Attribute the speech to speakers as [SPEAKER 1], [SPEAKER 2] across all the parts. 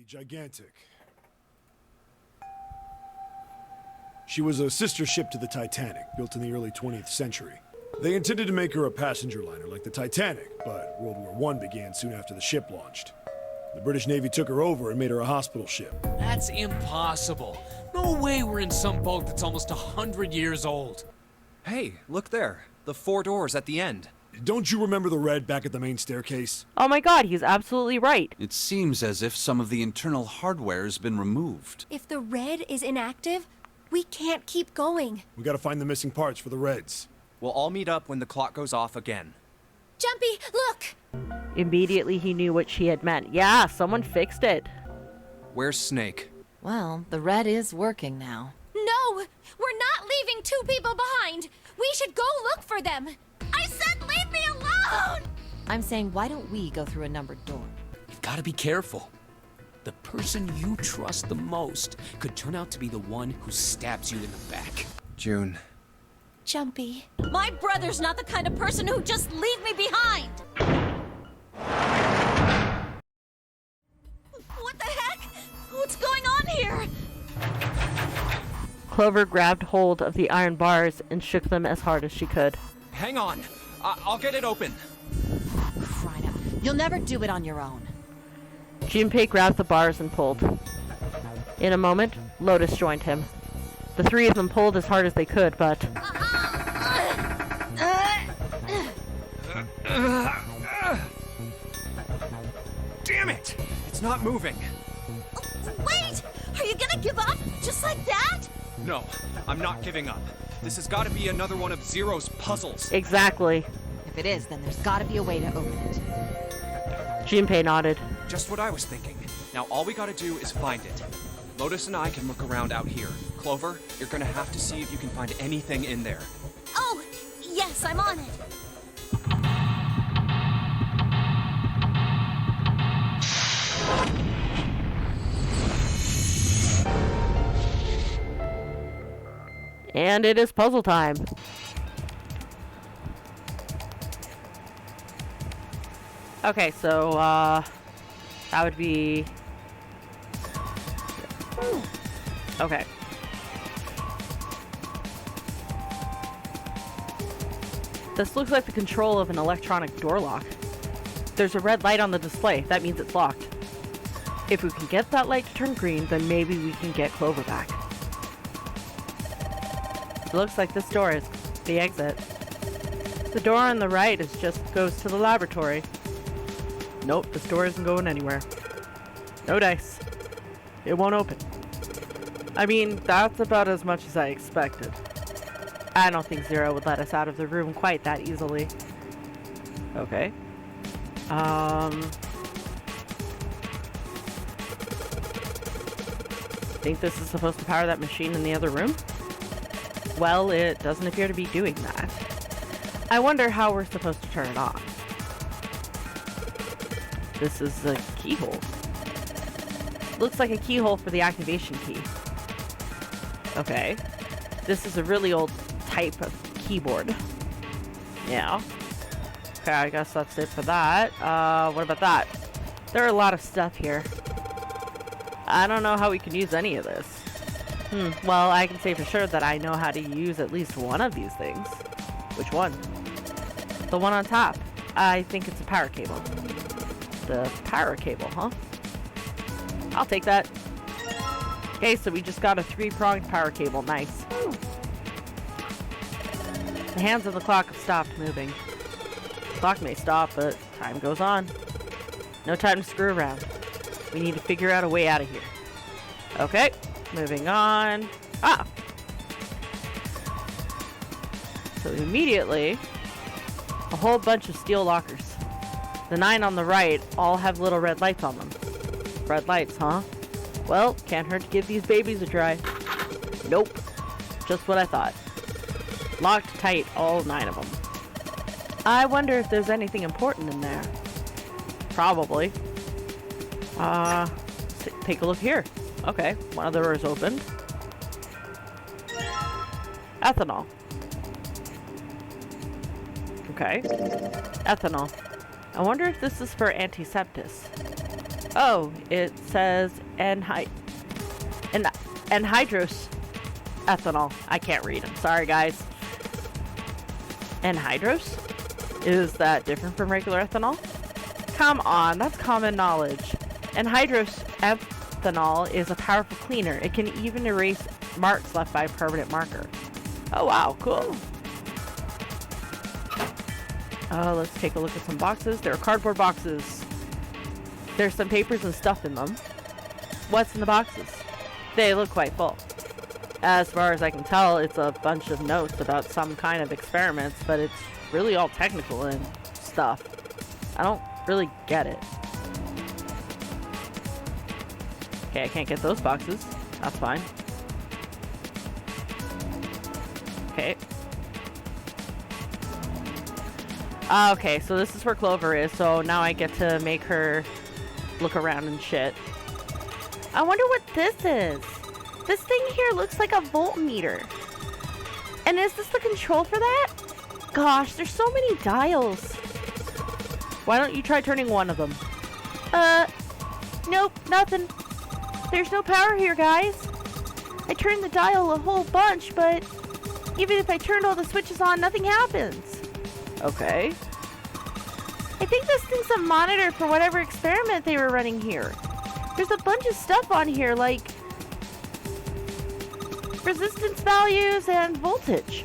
[SPEAKER 1] gigantic. She was a sister ship to the Titanic, built in the early 20th century. They intended to make her a passenger liner like the Titanic, but World War I began soon after the ship launched. The British Navy took her over and made her a hospital ship.
[SPEAKER 2] That's impossible. No way we're in some boat that's almost 100 years old.
[SPEAKER 3] Hey, look there. The 4 doors at the end.
[SPEAKER 1] Don't you remember the red back at the main staircase?
[SPEAKER 4] Oh my god, he's absolutely right.
[SPEAKER 5] It seems as if some of the internal hardware has been removed.
[SPEAKER 6] If the red is inactive, we can't keep going.
[SPEAKER 1] We gotta find the missing parts for the reds.
[SPEAKER 3] We'll all meet up when the clock goes off again.
[SPEAKER 6] Jumpy, look!
[SPEAKER 4] Immediately he knew what she had meant. Yeah, someone fixed it.
[SPEAKER 3] Where's Snake?
[SPEAKER 7] Well, the red is working now.
[SPEAKER 6] No! We're not leaving 2 people behind! We should go look for them! I said leave me alone!
[SPEAKER 7] I'm saying, why don't we go through a numbered door?
[SPEAKER 2] You've got to be careful. The person you trust the most could turn out to be the one who stabs you in the back.
[SPEAKER 3] June.
[SPEAKER 6] Jumpy. My brother's not the kind of person who just leave me behind! What the heck? What's going on here?
[SPEAKER 4] Clover grabbed hold of the iron bars and shook them as hard as she could.
[SPEAKER 3] Hang on. I'll get it open.
[SPEAKER 7] Crying out. You'll never do it on your own.
[SPEAKER 4] Junpei grabbed the bars and pulled. In a moment, Lotus joined him. The 3 of them pulled as hard as they could, but...
[SPEAKER 3] Damn it! It's not moving.
[SPEAKER 6] Wait! Are you gonna give up? Just like that?
[SPEAKER 3] No, I'm not giving up. This has got to be another one of Zero's puzzles.
[SPEAKER 4] Exactly.
[SPEAKER 7] If it is, then there's gotta be a way to open it.
[SPEAKER 4] Junpei nodded.
[SPEAKER 3] Just what I was thinking. Now all we gotta do is find it. Lotus and I can look around out here. Clover, you're gonna have to see if you can find anything in there.
[SPEAKER 6] Oh, yes, I'm on it.
[SPEAKER 4] And it is puzzle time. Okay, so, that would be... Okay. This looks like the control of an electronic door lock. There's a red light on the display. That means it's locked. If we can get that light to turn green, then maybe we can get Clover back. It looks like this door is the exit. The door on the right goes to the laboratory. Nope, this door isn't going anywhere. No dice. It won't open. I mean, that's about as much as I expected. I don't think Zero would let us out of the room quite that easily. Okay. Think this is supposed to power that machine in the other room? Well, it doesn't appear to be doing that. I wonder how we're supposed to turn it on. This is a keyhole. Looks like a keyhole for the activation key. Okay. This is a really old type of keyboard. Yeah. Okay, I guess that's it for that. What about that? There are a lot of stuff here. I don't know how we can use any of this. Well, I can say for sure that I know how to use at least one of these things. Which one? The one on top. I think it's a power cable. The power cable, huh? I'll take that. Okay, so we just got a 3-pronged power cable. Nice. The hands of the clock have stopped moving. The clock may stop, but time goes on. No time to screw around. We need to figure out a way out of here. Okay, moving on. Ah! So immediately, a whole bunch of steel lockers. The 9 on the right all have little red lights on them. Red lights, huh? Well, can't hurt to give these babies a try. Nope. Just what I thought. Locked tight, all 9 of them. I wonder if there's anything important in there. Probably. Take a look here. Okay, one of the doors opened. Ethanol. Okay. Ethanol. I wonder if this is for antisepsis. Oh, it says anhydrous ethanol. I can't read. I'm sorry, guys. Anhydrous? Is that different from regular ethanol? Come on, that's common knowledge. Anhydrous ethanol is a powerful cleaner. It can even erase marks left by a permanent marker. Oh wow, cool. Let's take a look at some boxes. There are cardboard boxes. There's some papers and stuff in them. What's in the boxes? They look quite full. As far as I can tell, it's a bunch of notes about some kind of experiments, but it's really all technical and stuff. I don't really get it. Okay, I can't get those boxes. That's fine. Okay. Okay, so this is where Clover is, so now I get to make her look around and shit. I wonder what this is. This thing here looks like a voltmeter. And is this the control for that? Gosh, there's so many dials. Why don't you try turning one of them? Nope, nothing. There's no power here, guys. I turned the dial a whole bunch, but even if I turned all the switches on, nothing happens. Okay. I think this thing's a monitor for whatever experiment they were running here. There's a bunch of stuff on here, like resistance values and voltage.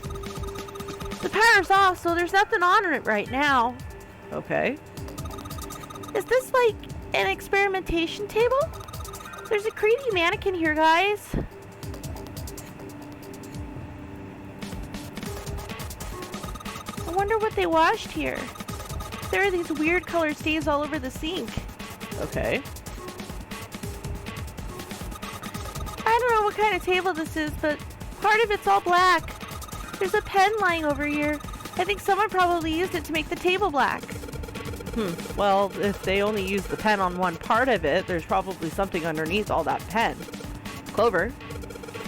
[SPEAKER 4] The power's off, so there's nothing on it right now. Okay. Is this like an experimentation table? There's a creepy mannequin here, guys. I wonder what they washed here. There are these weird colored stains all over the sink. Okay. I don't know what kind of table this is, but part of it's all black. There's a pen lying over here. I think someone probably used it to make the table black. Well, if they only used the pen on one part of it, there's probably something underneath all that pen. Clover,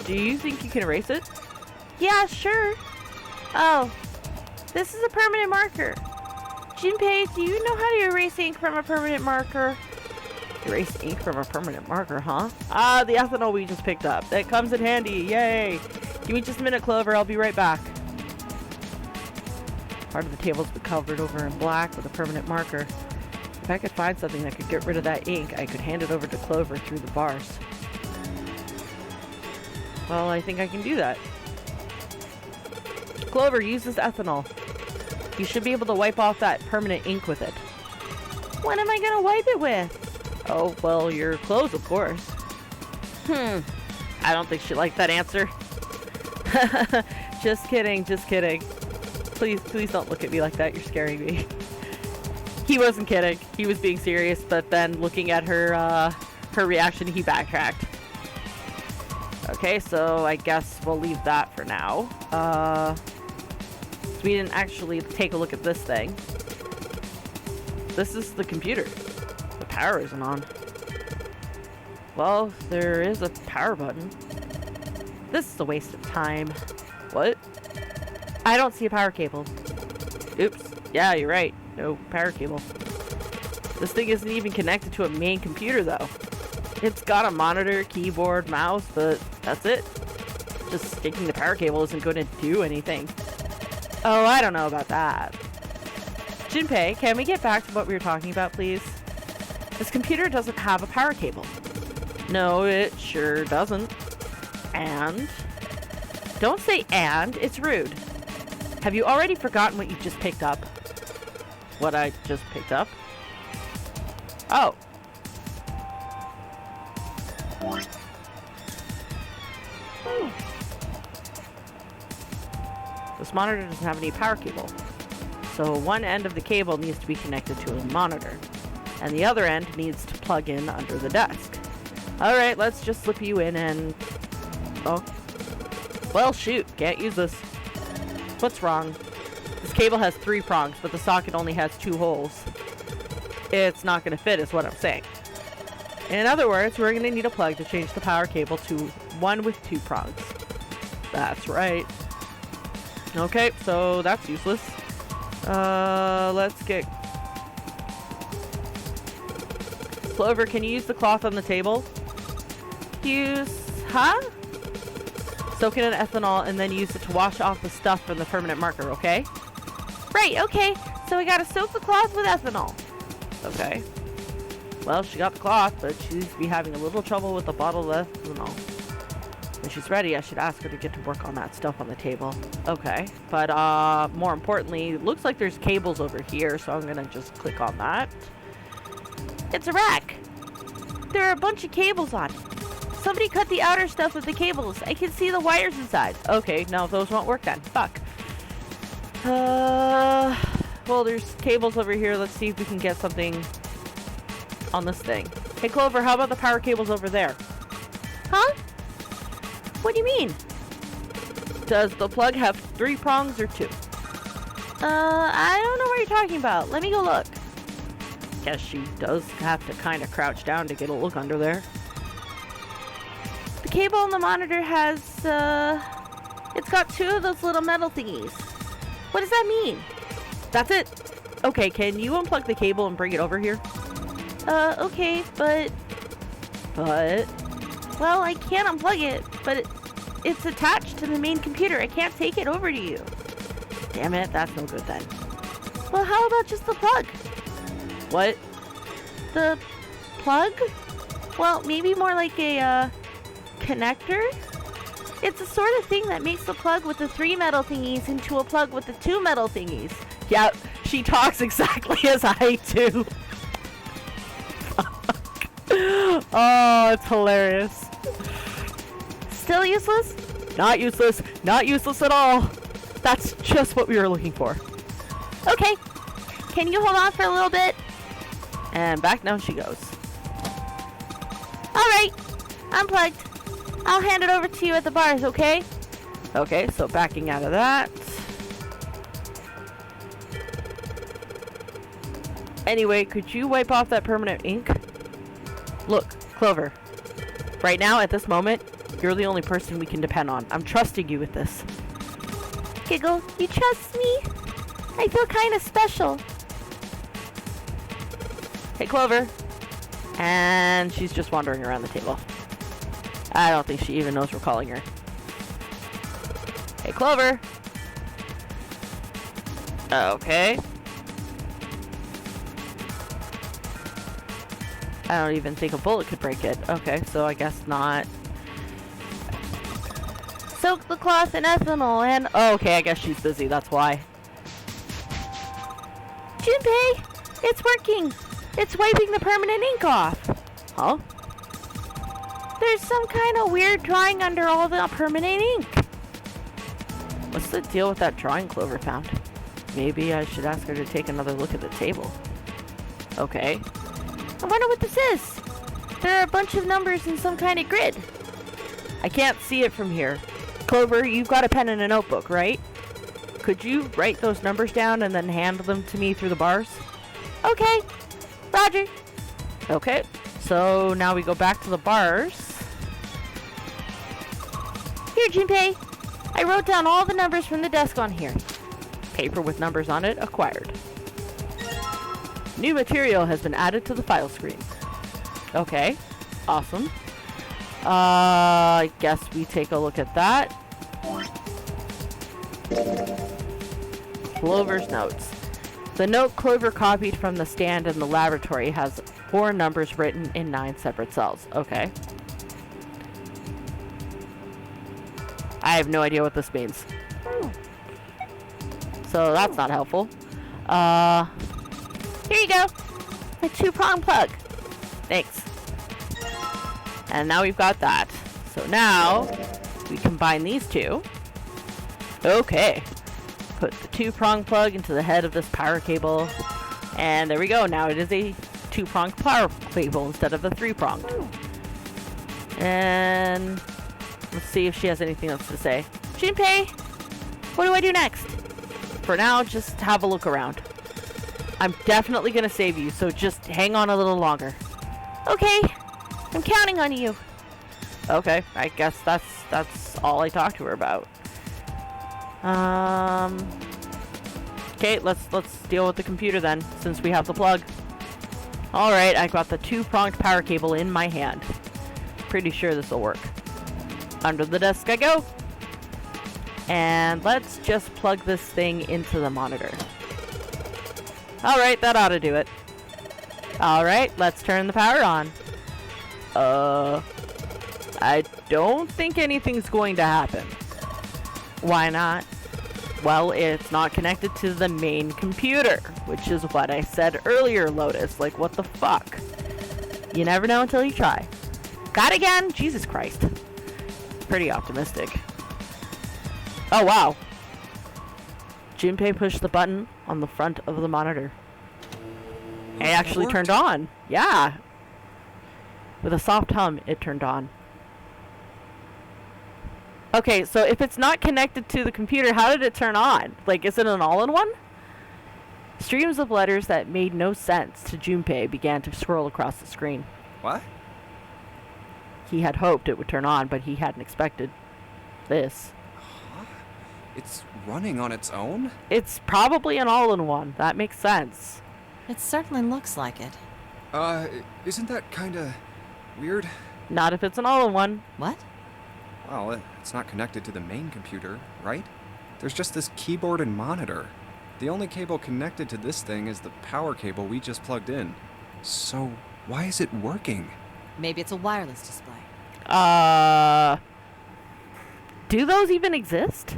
[SPEAKER 4] do you think you can erase it? Yeah, sure. Oh, this is a permanent marker. Junpei, do you know how to erase ink from a permanent marker? Erase ink from a permanent marker, huh? Ah, the ethanol we just picked up. That comes in handy. Yay. Give me just a minute, Clover. I'll be right back. Part of the table's been covered over in black with a permanent marker. If I could find something that could get rid of that ink, I could hand it over to Clover through the bars. Well, I think I can do that. Clover, use this ethanol. You should be able to wipe off that permanent ink with it. What am I gonna wipe it with? Oh, well, your clothes, of course. I don't think she liked that answer. Just kidding, just kidding. Please don't look at me like that. You're scaring me. He wasn't kidding. He was being serious, but then looking at her reaction, he backtracked. Okay, so I guess we'll leave that for now. We didn't actually take a look at this thing. This is the computer. The power isn't on. Well, there is a power button. This is a waste of time. What? I don't see a power cable. Oops. Yeah, you're right. No power cable. This thing isn't even connected to a main computer, though. It's got a monitor, keyboard, mouse, but that's it. Just sticking the power cable isn't going to do anything. Oh, I don't know about that. Junpei, can we get back to what we were talking about, please? This computer doesn't have a power cable. No, it sure doesn't. And? Don't say and, it's rude. Have you already forgotten what you just picked up? What I just picked up? Oh. This monitor doesn't have any power cable. So one end of the cable needs to be connected to a monitor. And the other end needs to plug in under the desk. Alright, let's just slip you in and... Oh. Well, shoot. Can't use this. What's wrong? This cable has 3 prongs, but the socket only has 2 holes. It's not going to fit, is what I'm saying. In other words, we're going to need a plug to change the power cable to one with 2 prongs. That's right. Okay, so that's useless. Clover, can you use the cloth on the table? Huh? Soak it in ethanol and then use it to wash off the stuff from the permanent marker, okay? Right, okay. So we gotta soak the cloth with ethanol. Okay. Well, she got the cloth, but she's be having a little trouble with the bottle of ethanol. When she's ready, I should ask her to get to work on that stuff on the table. Okay. But, more importantly, it looks like there's cables over here, so I'm gonna just click on that. It's a rack. There are a bunch of cables on it. Somebody cut the outer stuff with the cables. I can see the wires inside. Okay, no, those won't work then. Fuck. Well, there's cables over here. Let's see if we can get something on this thing. Hey, Clover, how about the power cables over there? Huh? What do you mean? Does the plug have 3 prongs or 2? I don't know what you're talking about. Let me go look. Guess she does have to kind of crouch down to get a look under there. The cable on the monitor has, it's got 2 of those little metal thingies. What does that mean? That's it. Okay, can you unplug the cable and bring it over here? Okay, but, well, I can't unplug it, but it's attached to the main computer. I can't take it over to you. Damn it, that's no good then. Well, how about just the plug? What? The plug? Well, maybe more like a, connector? It's the sort of thing that makes the plug with the 3 metal thingies into a plug with the 2 metal thingies. Yeah, she talks exactly as I do. Oh, it's hilarious. Still useless? Not useless. Not useless at all. That's just what we were looking for. Okay. Can you hold on for a little bit? And back down she goes. Alright. Unplugged. I'll hand it over to you at the bars, okay? Okay, so backing out of that. Anyway, could you wipe off that permanent ink? Look, Clover. Right now, at this moment, you're the only person we can depend on. I'm trusting you with this. Giggle, you trust me? I feel kind of special. Hey, Clover. And she's just wandering around the table. I don't think she even knows we're calling her. Hey, Clover. Okay. I don't even think a bullet could break it. Okay, so I guess not. Soak the cloth in ethanol and... Oh, okay, I guess she's busy. That's why. Junpei! It's working! It's wiping the permanent ink off! Huh? There's some kind of weird drawing under all the permanent ink. What's the deal with that drawing Clover found? Maybe I should ask her to take another look at the table. Okay. I wonder what this is. There are a bunch of numbers in some kind of grid. I can't see it from here. Clover, you've got a pen and a notebook, right? Could you write those numbers down and then hand them to me through the bars? Okay. Roger. Okay. So now we go back to the bars. Here, Junpei. I wrote down all the numbers from the desk on here. Paper with numbers on it acquired. New material has been added to the file screen. Okay. Awesome. I guess we take a look at that. Clover's notes. The note Clover copied from the stand in the laboratory has 4 numbers written in 9 separate cells. Okay. I have no idea what this means. So that's not helpful. Here you go. A 2-prong plug. Thanks. And now we've got that. So now we combine these 2. Okay. Put the 2-prong plug into the head of this power cable. And there we go. Now it is a 2-prong power cable instead of a 3-pronged. And let's see if she has anything else to say. Junpei, what do I do next? For now, just have a look around. I'm definitely going to save you, so just hang on a little longer. Okay. I'm counting on you. Okay, I guess that's all I talked to her about. Okay, let's deal with the computer then, since we have the plug. Alright, I got the 2-pronged power cable in my hand. Pretty sure this will work. Under the desk I go. And let's just plug this thing into the monitor. Alright, that ought to do it. Alright, let's turn the power on. I don't think anything's going to happen. Why not? Well, it's not connected to the main computer, which is what I said earlier, Lotus. Like, what the fuck? You never know until you try. Got it again? Jesus Christ. Pretty optimistic. Oh, wow. Junpei pushed the button on the front of the monitor. It actually turned on. Yeah. With a soft hum, it turned on. Okay, so if it's not connected to the computer, how did it turn on? Like, is it an all-in-one? Streams of letters that made no sense to Junpei began to scroll across the screen.
[SPEAKER 3] What?
[SPEAKER 4] He had hoped it would turn on, but he hadn't expected this.
[SPEAKER 3] Huh? It's running on its own?
[SPEAKER 4] It's probably an all-in-one. That makes sense.
[SPEAKER 7] It certainly looks like it.
[SPEAKER 3] Isn't that kinda weird?
[SPEAKER 4] Not if it's an all-in-one.
[SPEAKER 7] What?
[SPEAKER 3] Well, it's not connected to the main computer, right? There's just this keyboard and monitor. The only cable connected to this thing is the power cable we just plugged in. So, why is it working?
[SPEAKER 7] Maybe it's a wireless display.
[SPEAKER 4] Do those even exist?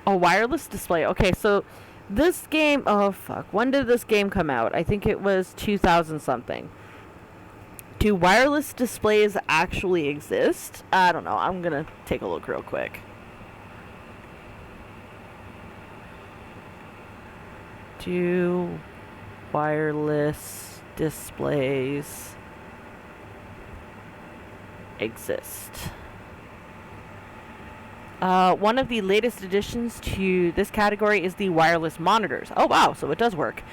[SPEAKER 4] A wireless display. Okay, so this game, oh fuck, when did this game come out? I think it was 2000 something. Do wireless displays actually exist? I don't know. I'm gonna take a look real quick. Do wireless displays exist? One of the latest additions to this category is the wireless monitors. Oh wow, so it does work.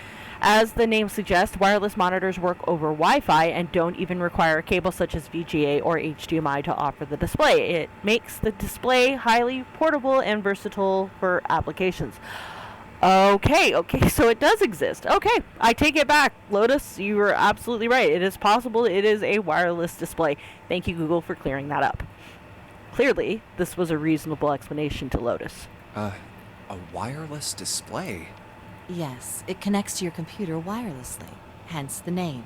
[SPEAKER 4] As the name suggests, wireless monitors work over Wi-Fi and don't even require a cable such as VGA or HDMI to offer the display. It makes the display highly portable and versatile for applications. Okay, so it does exist. Okay, I take it back. Lotus, you were absolutely right. It is possible it is a wireless display. Thank you, Google, for clearing that up. Clearly, this was a reasonable explanation to Lotus.
[SPEAKER 3] A wireless display?
[SPEAKER 7] Yes, it connects to your computer wirelessly, hence the name.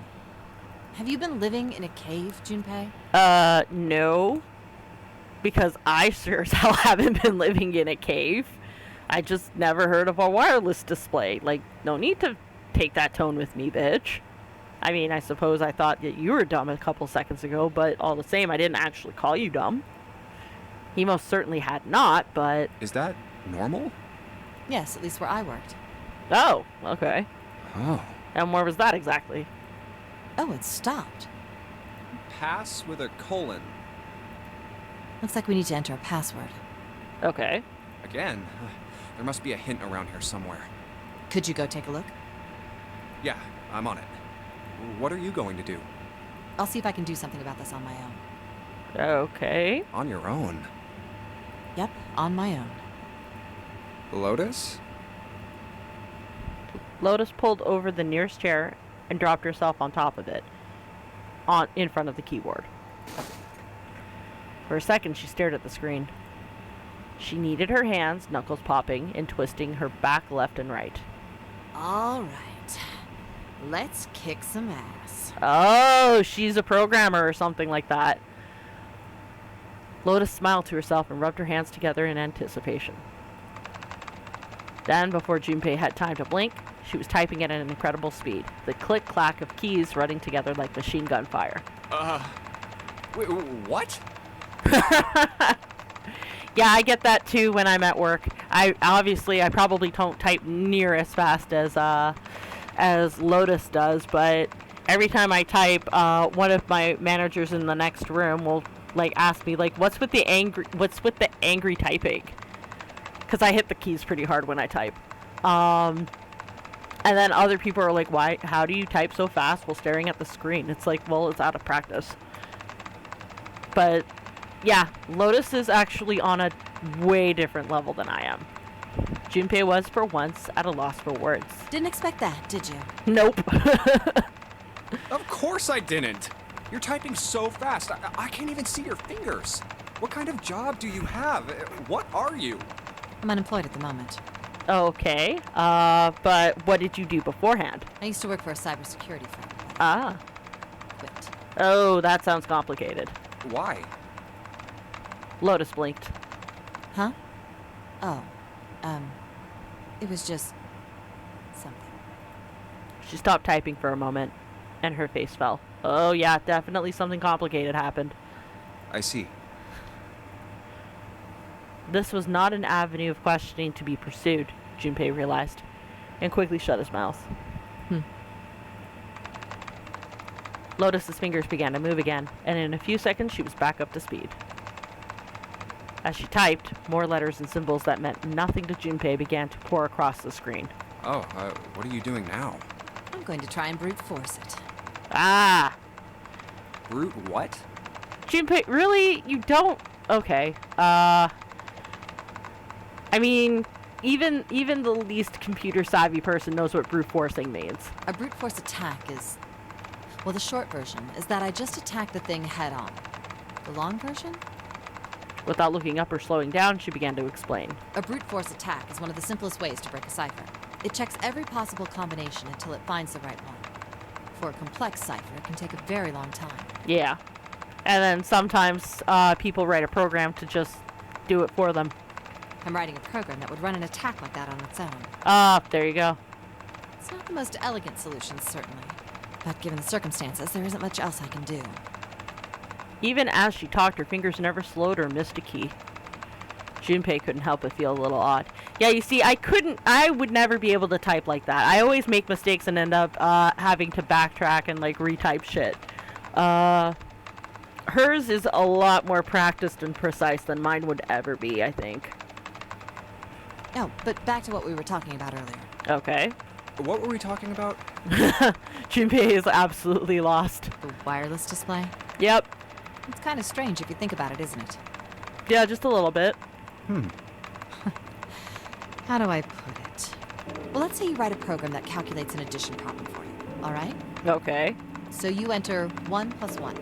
[SPEAKER 7] Have you been living in a cave, Junpei?
[SPEAKER 4] No. Because I sure as hell haven't been living in a cave. I just never heard of a wireless display. Like, no need to take that tone with me, bitch. I mean, I suppose I thought that you were dumb a couple seconds ago, but all the same, I didn't actually call you dumb. He most certainly had not, but...
[SPEAKER 3] Is that normal?
[SPEAKER 7] Yes, at least where I worked.
[SPEAKER 4] Oh, okay.
[SPEAKER 3] Oh.
[SPEAKER 4] And where was that exactly?
[SPEAKER 7] Oh, it stopped.
[SPEAKER 3] Pass with a colon.
[SPEAKER 7] Looks like we need to enter a password.
[SPEAKER 4] Okay.
[SPEAKER 3] Again? There must be a hint around here somewhere.
[SPEAKER 7] Could you go take a look?
[SPEAKER 3] Yeah, I'm on it. What are you going to do?
[SPEAKER 7] I'll see if I can do something about this on my own.
[SPEAKER 4] Okay.
[SPEAKER 3] On your own?
[SPEAKER 7] Yep, on my own.
[SPEAKER 3] Lotus?
[SPEAKER 4] Lotus pulled over the nearest chair and dropped herself on top of it, in front of the keyboard. For a second, she stared at the screen. She kneaded her hands, knuckles popping and twisting her back left and right.
[SPEAKER 7] All right. Let's kick some ass.
[SPEAKER 4] Oh, she's a programmer or something like that. Lotus smiled to herself and rubbed her hands together in anticipation. Then, before Junpei had time to blink, she was typing at an incredible speed, the click-clack of keys running together like machine gun fire.
[SPEAKER 3] Wait, what?
[SPEAKER 4] Yeah, I get that too when I'm at work. I probably don't type near as fast as Lotus does, but every time I type, one of my managers in the next room will like ask me like, what's with the angry typing? Because I hit the keys pretty hard when I type. And then other people are like, how do you type so fast while staring at the screen? It's like, well, it's out of practice. But yeah, Lotus is actually on a way different level than I am. Junpei was for once at a loss for words.
[SPEAKER 7] Didn't expect that, did you?
[SPEAKER 4] Nope.
[SPEAKER 3] Of course I didn't. You're typing so fast. I can't even see your fingers. What kind of job do you have? What are you?
[SPEAKER 7] I'm unemployed at the moment.
[SPEAKER 4] Okay. But what did you do beforehand?
[SPEAKER 7] I used to work for a cybersecurity firm.
[SPEAKER 4] Ah.
[SPEAKER 7] Quit.
[SPEAKER 4] Oh, that sounds complicated.
[SPEAKER 3] Why?
[SPEAKER 4] Lotus blinked.
[SPEAKER 7] Huh? Oh. It was just something.
[SPEAKER 4] She stopped typing for a moment, and her face fell. Oh yeah, definitely something complicated happened.
[SPEAKER 3] I see.
[SPEAKER 4] This was not an avenue of questioning to be pursued, Junpei realized, and quickly shut his mouth. Lotus's fingers began to move again, and in a few seconds she was back up to speed. As she typed, more letters and symbols that meant nothing to Junpei began to pour across the screen.
[SPEAKER 3] Oh, what are you doing now?
[SPEAKER 7] I'm going to try and brute force it.
[SPEAKER 4] Ah!
[SPEAKER 3] Brute what?
[SPEAKER 4] Junpei, really? You don't? Okay. I mean, even the least computer-savvy person knows what brute forcing means.
[SPEAKER 7] A brute force attack is... Well, the short version is that I just attack the thing head on. The long version?
[SPEAKER 4] Without looking up or slowing down, she began to explain.
[SPEAKER 7] A brute force attack is one of the simplest ways to break a cipher. It checks every possible combination until it finds the right one. For a complex cipher, it can take a very long time.
[SPEAKER 4] Yeah. And then sometimes people write a program to just do it for them.
[SPEAKER 7] I'm writing a program that would run an attack like that on its own.
[SPEAKER 4] Ah, there you go.
[SPEAKER 7] It's not the most elegant solution, certainly. But given the circumstances, there isn't much else I can do.
[SPEAKER 4] Even as she talked, her fingers never slowed or missed a key. Junpei couldn't help but feel a little odd. Yeah, you see, I would never be able to type like that. I always make mistakes and end up having to backtrack and like retype shit. Hers is a lot more practiced and precise than mine would ever be, I think.
[SPEAKER 7] Oh, but back to what we were talking about earlier.
[SPEAKER 4] Okay.
[SPEAKER 3] What were we talking about?
[SPEAKER 4] Junpei is absolutely lost.
[SPEAKER 7] The wireless display?
[SPEAKER 4] Yep.
[SPEAKER 7] It's kind of strange if you think about it, isn't it?
[SPEAKER 4] Yeah, just a little bit.
[SPEAKER 7] How do I put it? Well, let's say you write a program that calculates an addition problem for you, all right?
[SPEAKER 4] Okay.
[SPEAKER 7] So you enter 1 plus 1.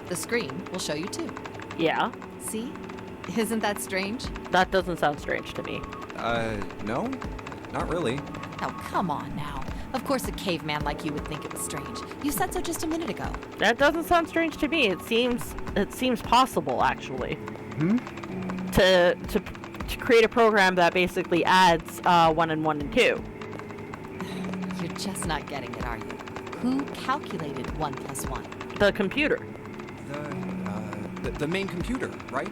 [SPEAKER 7] The screen will show you 2.
[SPEAKER 4] Yeah.
[SPEAKER 7] See? Isn't that strange?
[SPEAKER 4] That doesn't sound strange to me.
[SPEAKER 3] No? Not really.
[SPEAKER 7] Oh, come on now. Of course a caveman like you would think it was strange. You said so just a minute ago.
[SPEAKER 4] That doesn't sound strange to me. It seems possible, actually. To create a program that basically adds 1 and 1 and 2.
[SPEAKER 7] You're just not getting it, are you? Who calculated 1 plus 1?
[SPEAKER 4] The computer.
[SPEAKER 3] The main computer, right?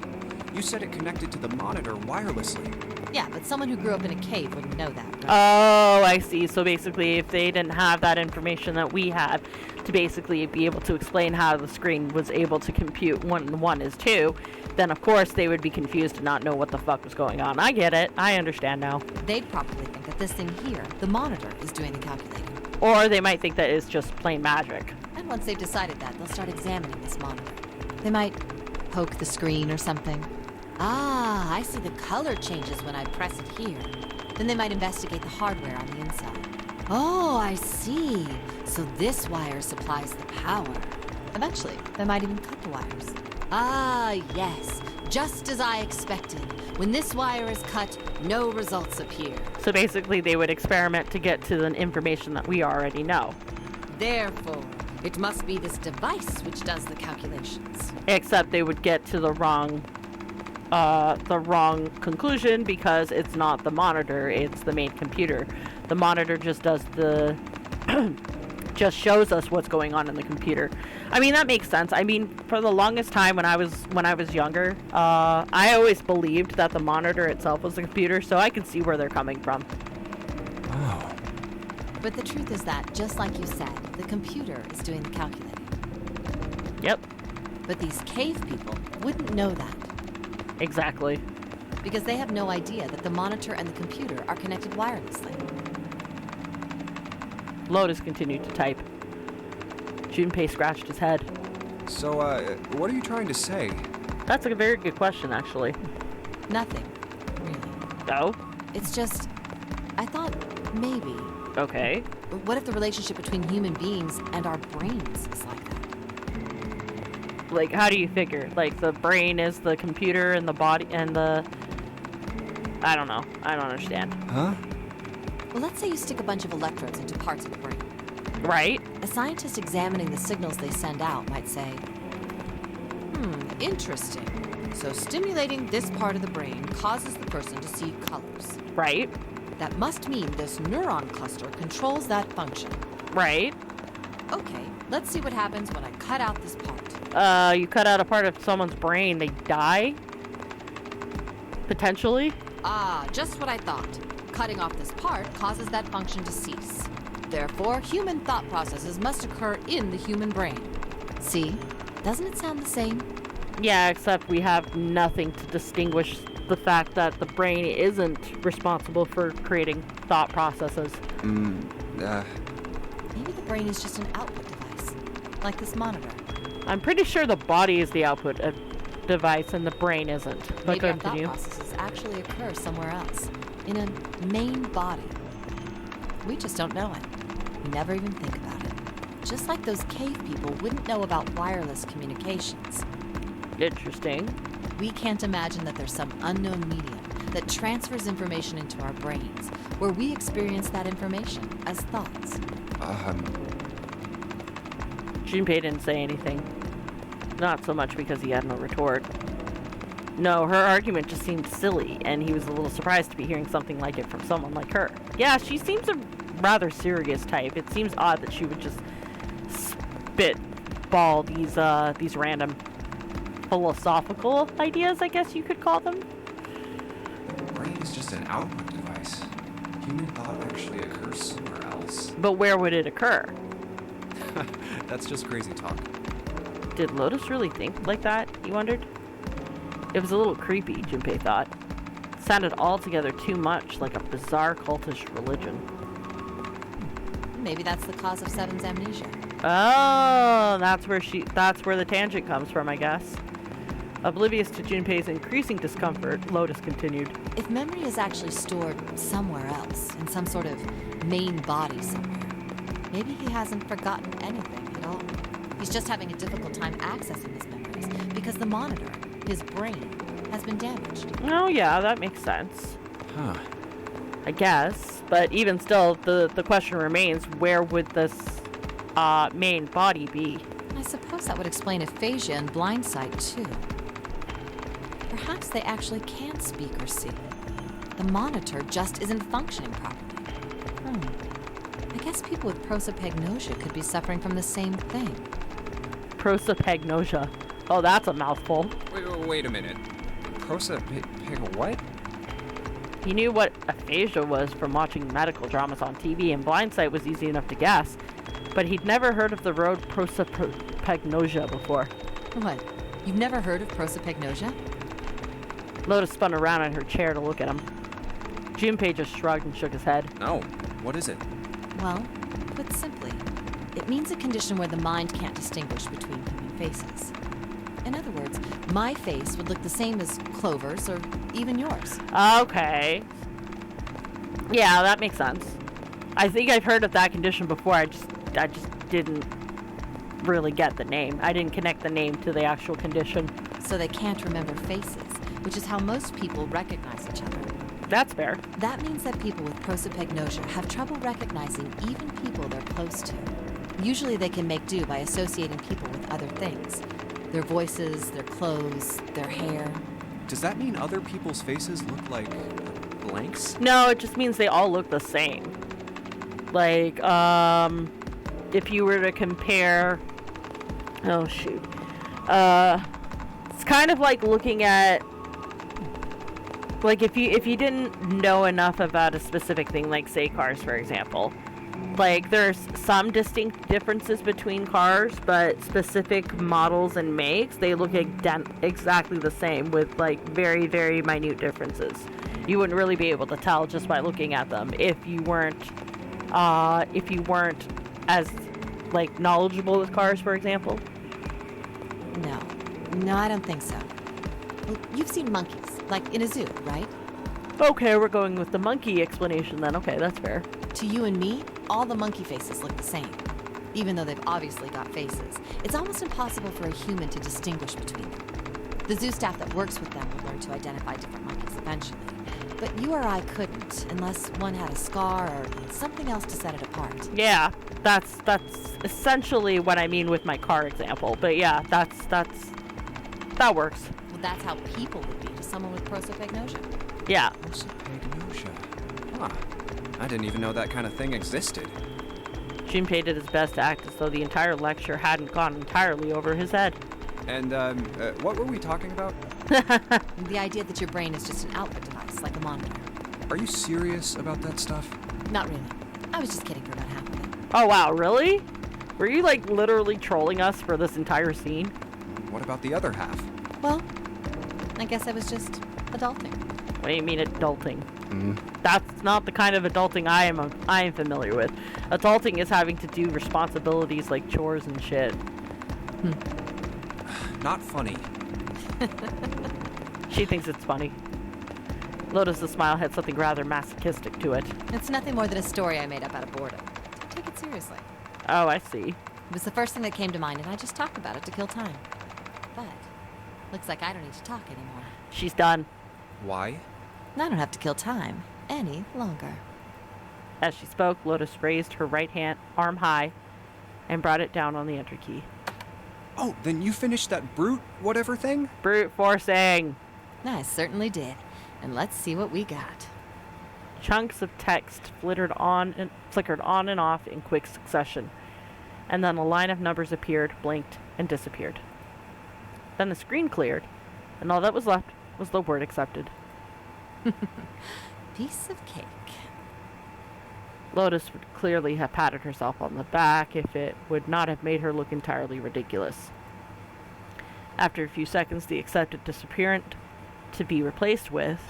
[SPEAKER 3] You said it connected to the monitor wirelessly.
[SPEAKER 7] Yeah, but someone who grew up in a cave wouldn't know that, right?
[SPEAKER 4] Oh, I see. So basically, if they didn't have that information that we had to basically be able to explain how the screen was able to compute 1 and 1 is 2, then of course they would be confused and not know what the fuck was going on. I get it. I understand now.
[SPEAKER 7] They'd probably think that this thing here, the monitor, is doing the calculating.
[SPEAKER 4] Or they might think that it's just plain magic.
[SPEAKER 7] And once they've decided that, they'll start examining this monitor. They might poke the screen or something. Ah, I see the color changes when I press it here. Then they might investigate the hardware on the inside. Oh, I see. So this wire supplies the power. Eventually, they might even cut the wires. Ah, yes. Just as I expected. When this wire is cut, no results appear.
[SPEAKER 4] So basically they would experiment to get to the information that we already know.
[SPEAKER 7] Therefore, it must be this device which does the calculations.
[SPEAKER 4] Except they would get to the wrong conclusion because it's not the monitor, it's the main computer. The monitor just does the just shows us what's going on in the computer. I mean, that makes sense. I mean, for the longest time when I was younger, I always believed that the monitor itself was the computer, so I can see where they're coming from.
[SPEAKER 3] Oh.
[SPEAKER 7] But the truth is that, just like you said, the computer is doing the calculating.
[SPEAKER 4] Yep,
[SPEAKER 7] But these cave people wouldn't know that,
[SPEAKER 4] exactly.
[SPEAKER 7] because they have no idea that the monitor and the computer are connected wirelessly.
[SPEAKER 4] Lotus continued to type. Junpei scratched his head.
[SPEAKER 3] So, what are you trying to say?
[SPEAKER 4] That's a very good question, actually.
[SPEAKER 7] Nothing, really.
[SPEAKER 4] No?
[SPEAKER 7] It's just, I thought maybe.
[SPEAKER 4] Okay.
[SPEAKER 7] What if the relationship between human beings and our brains is like that?
[SPEAKER 4] Like, how do you figure? Like, the brain is the computer and the body and the... I don't know. I don't understand.
[SPEAKER 3] Huh?
[SPEAKER 7] Well, let's say you stick a bunch of electrodes into parts of the brain.
[SPEAKER 4] Right?
[SPEAKER 7] A scientist examining the signals they send out might say, interesting. So stimulating this part of the brain causes the person to see colors.
[SPEAKER 4] Right?
[SPEAKER 7] That must mean this neuron cluster controls that function.
[SPEAKER 4] Right?
[SPEAKER 7] Okay, let's see what happens when I cut out this part.
[SPEAKER 4] You cut out a part of someone's brain, they die? Potentially?
[SPEAKER 7] Ah, just what I thought. Cutting off this part causes that function to cease. Therefore, human thought processes must occur in the human brain. See? Doesn't it sound the same?
[SPEAKER 4] Yeah, except we have nothing to distinguish the fact that the brain isn't responsible for creating thought processes.
[SPEAKER 7] Maybe the brain is just an output device, like this monitor.
[SPEAKER 4] I'm pretty sure the body is the output device and the brain isn't. But
[SPEAKER 7] Maybe our thought
[SPEAKER 4] continue.
[SPEAKER 7] processes actually occur somewhere else, in a main body. We just don't know it. We never even think about it. Just like those cave people wouldn't know about wireless communications.
[SPEAKER 4] Interesting.
[SPEAKER 7] We can't imagine that there's some unknown medium that transfers information into our brains, where we experience that information as thoughts.
[SPEAKER 4] Junpei didn't say anything. Not so much because he had no retort. No, her argument just seemed silly, and he was a little surprised to be hearing something like it from someone like her. Yeah, she seems a rather serious type. It seems odd that she would just spitball these random philosophical ideas, I guess you could call them.
[SPEAKER 3] The brain is just an output device. Human thought actually occurs somewhere else.
[SPEAKER 4] But where would it occur?
[SPEAKER 3] That's just crazy talk.
[SPEAKER 4] Did Lotus really think like that, he wondered? It was a little creepy, Junpei thought. It sounded altogether too much like a bizarre cultish religion.
[SPEAKER 7] Maybe that's the cause of Seven's amnesia.
[SPEAKER 4] Oh, that's where the tangent comes from, I guess. Oblivious to Junpei's increasing discomfort, Lotus continued.
[SPEAKER 7] If memory is actually stored somewhere else, in some sort of main body somewhere, maybe he hasn't forgotten anything at all. He's just having a difficult time accessing his memories because the monitor, his brain, has been damaged.
[SPEAKER 4] Oh yeah, that makes sense.
[SPEAKER 3] Huh.
[SPEAKER 4] I guess. But even still, the question remains, where would this main body be?
[SPEAKER 7] I suppose that would explain aphasia and blindsight, too. Perhaps they actually can't speak or see. The monitor just isn't functioning properly. I guess people with prosopagnosia could be suffering from the same thing.
[SPEAKER 4] Prosopagnosia. Oh, that's a mouthful.
[SPEAKER 3] Wait a minute. What?
[SPEAKER 4] He knew what aphasia was from watching medical dramas on TV, and blindsight was easy enough to guess. But he'd never heard of the road prosopagnosia before.
[SPEAKER 7] What? You've never heard of prosopagnosia?
[SPEAKER 4] Lotus spun around in her chair to look at him. Junpei just shrugged and shook his head.
[SPEAKER 3] No. What is it?
[SPEAKER 7] Well, put simply, it means a condition where the mind can't distinguish between human faces. In other words, my face would look the same as Clover's or even yours.
[SPEAKER 4] Okay. Yeah, that makes sense. I think I've heard of that condition before. I just didn't really get the name. I didn't connect the name to the actual condition.
[SPEAKER 7] So they can't remember faces, which is how most people recognize each other.
[SPEAKER 4] That's fair.
[SPEAKER 7] That means that people with prosopagnosia have trouble recognizing even people they're close to. Usually they can make do by associating people with other things. Their voices, their clothes, their hair.
[SPEAKER 3] Does that mean other people's faces look like blanks?
[SPEAKER 4] No, it just means they all look the same. Like, if you were to compare... Oh, shoot. It's kind of like looking at... Like, if you didn't know enough about a specific thing, like, say, cars, for example. Like, there's some distinct differences between cars, but specific models and makes, they look exactly the same with, like, very, very minute differences. You wouldn't really be able to tell just by looking at them if you weren't as, like, knowledgeable with cars, for example.
[SPEAKER 7] No, I don't think so. Well, you've seen monkeys, like in a zoo, right?
[SPEAKER 4] Okay, we're going with the monkey explanation then. Okay, that's fair.
[SPEAKER 7] To you and me, all the monkey faces look the same. Even though they've obviously got faces, it's almost impossible for a human to distinguish between them. The zoo staff that works with them will learn to identify different monkeys eventually. But you or I couldn't, unless one had a scar or something else to set it apart.
[SPEAKER 4] Yeah, that's essentially what I mean with my car example. But yeah, that works.
[SPEAKER 7] Well, that's how people would be to someone with prosopagnosia.
[SPEAKER 4] Yeah.
[SPEAKER 3] Prosopagnosia. Huh. I didn't even know that kind of thing existed.
[SPEAKER 4] Junpei did his best to act as though the entire lecture hadn't gone entirely over his head.
[SPEAKER 3] And, what were we talking about?
[SPEAKER 7] The idea that your brain is just an output device, like a monitor.
[SPEAKER 3] Are you serious about that stuff?
[SPEAKER 7] Not really. I was just kidding for about half of it.
[SPEAKER 4] Oh wow, really? Were you like literally trolling us for this entire scene?
[SPEAKER 3] What about the other half?
[SPEAKER 7] Well, I guess I was just adulting.
[SPEAKER 4] What do you mean adulting? That's not the kind of adulting I am familiar with. Adulting is having to do responsibilities like chores and shit.
[SPEAKER 3] Not funny.
[SPEAKER 4] She thinks it's funny. Lotus's smile had something rather masochistic to it.
[SPEAKER 7] It's nothing more than a story I made up out of boredom. Take it seriously.
[SPEAKER 4] Oh, I see.
[SPEAKER 7] It was the first thing that came to mind, and I just talked about it to kill time. But looks like I don't need to talk anymore.
[SPEAKER 4] She's done.
[SPEAKER 3] Why?
[SPEAKER 7] I don't have to kill time any longer.
[SPEAKER 4] As she spoke, Lotus raised her right hand, arm high, and brought it down on the enter key.
[SPEAKER 3] Oh, then you finished that brute whatever thing?
[SPEAKER 4] Brute forcing!
[SPEAKER 7] I certainly did. And let's see what we got.
[SPEAKER 4] Chunks of text flickered on and off in quick succession, and then a line of numbers appeared, blinked, and disappeared. Then the screen cleared, and all that was left was the word accepted.
[SPEAKER 7] Piece of cake.
[SPEAKER 4] Lotus would clearly have patted herself on the back if it would not have made her look entirely ridiculous. After a few seconds, the accepted disappeared to be replaced with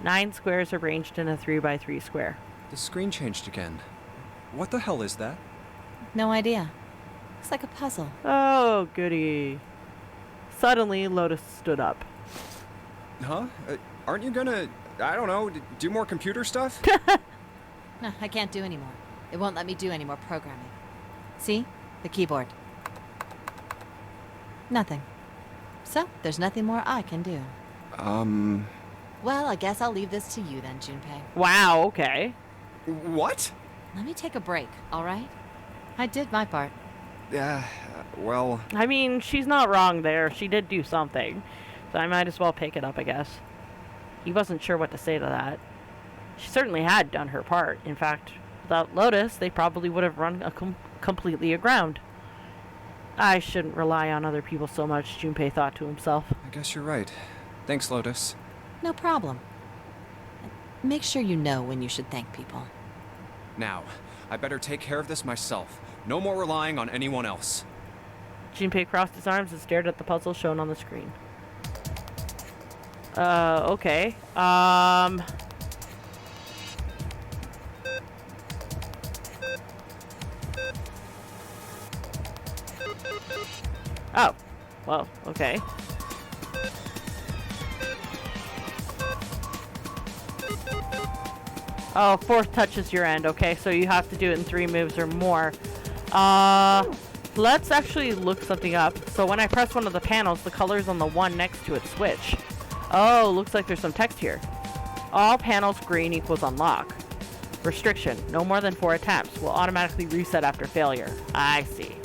[SPEAKER 4] 9 squares arranged in a 3x3 square.
[SPEAKER 3] The screen changed again. What the hell is that?
[SPEAKER 7] No idea. Looks like a puzzle.
[SPEAKER 4] Oh, goody. Suddenly, Lotus stood up.
[SPEAKER 3] Huh? Aren't you gonna, I don't know, do more computer stuff?
[SPEAKER 7] No, I can't do anymore. It won't let me do any more programming. See? The keyboard. Nothing. So, there's nothing more I can do. Well, I guess I'll leave this to you then, Junpei.
[SPEAKER 4] Wow, okay.
[SPEAKER 3] What?
[SPEAKER 7] Let me take a break, alright? I did my part.
[SPEAKER 3] Well...
[SPEAKER 4] I mean, she's not wrong there. She did do something. So I might as well pick it up, I guess. He wasn't sure what to say to that. She certainly had done her part. In fact, without Lotus, they probably would have run completely aground. I shouldn't rely on other people so much, Junpei thought to himself.
[SPEAKER 3] I guess you're right. Thanks, Lotus.
[SPEAKER 7] No problem. Make sure you know when you should thank people.
[SPEAKER 3] Now, I better take care of this myself. No more relying on anyone else.
[SPEAKER 4] Junpei crossed his arms and stared at the puzzle shown on the screen. Okay. Oh. Well, okay. Oh, 4th touches your end. Okay, so you have to do it in 3 moves or more. Let's actually look something up. So when I press one of the panels, the colors on the one next to it switch. Oh, looks like there's some text here. All panels green equals unlock. Restriction, no more than 4 attempts. Will automatically reset after failure. I see.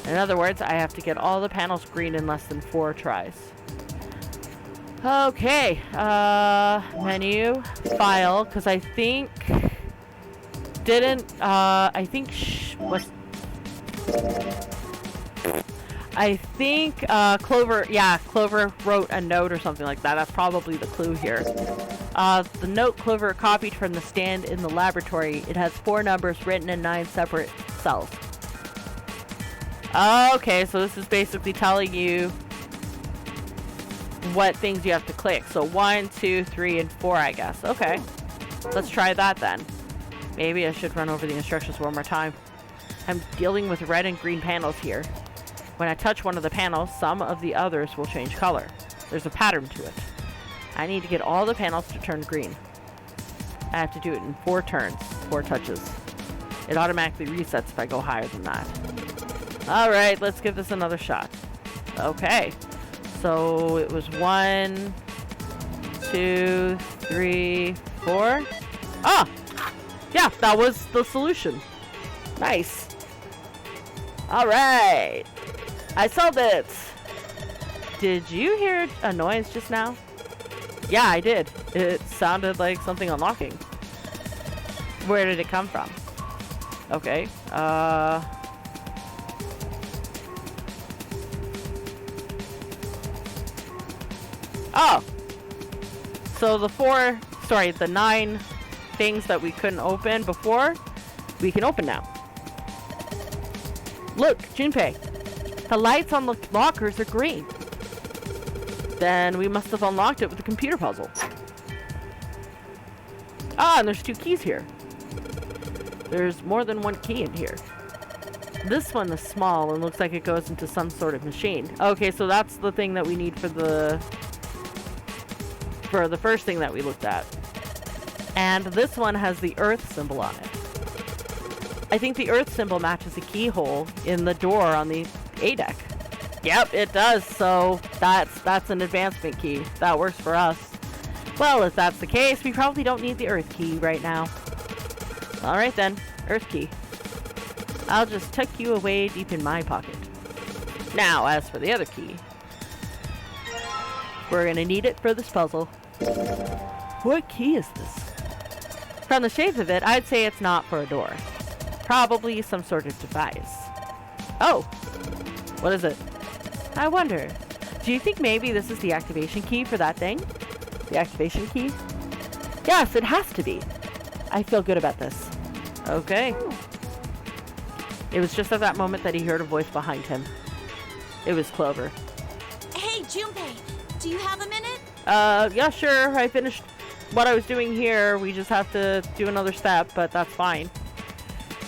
[SPEAKER 4] In other words, I have to get all the panels green in less than 4 tries. Okay, menu, file, because I think, Clover wrote a note or something like that. That's probably the clue here. The note Clover copied from the stand in the laboratory. It has 4 numbers written in 9 separate cells. Okay, so this is basically telling you what things you have to click. So 1, 2, 3, and 4, I guess. Okay. Let's try that then. Maybe I should run over the instructions one more time. I'm dealing with red and green panels here. When I touch one of the panels, some of the others will change color. There's a pattern to it. I need to get all the panels to turn green. I have to do it in 4 turns, 4 touches. It automatically resets if I go higher than that. Alright, let's give this another shot. Okay. So it was 1, 2, 3, 4. Ah! Yeah, that was the solution. Nice. Alright. I solved it. Did you hear a noise just now? Yeah, I did. It sounded like something unlocking. Where did it come from? Okay. Oh! So the 9 things that we couldn't open before, we can open now. Look, Junpei. The lights on the lockers are green. Then we must have unlocked it with the computer puzzle. Ah, and there's 2 keys here. There's more than 1 key in here. This one is small and looks like it goes into some sort of machine. Okay, so that's the thing that we need for the first thing that we looked at. And this one has the Earth symbol on it. I think the Earth symbol matches the keyhole in the door on the A deck. Yep, it does. So that's an advancement key. That works for us. Well, if that's the case, we probably don't need the Earth key right now. Alright then, Earth key. I'll just tuck you away deep in my pocket. Now, as for the other key, we're gonna need it for this puzzle. What key is this? From the shapes of it, I'd say it's not for a door. Probably some sort of device. Oh! What is it? I wonder. Do you think maybe this is the activation key for that thing? The activation key? Yes, it has to be. I feel good about this. Okay. It was just at that moment that he heard a voice behind him. It was Clover.
[SPEAKER 6] Hey, Junpei, do you have a minute?
[SPEAKER 4] Yeah, sure. I finished what I was doing here. We just have to do another step, but that's fine.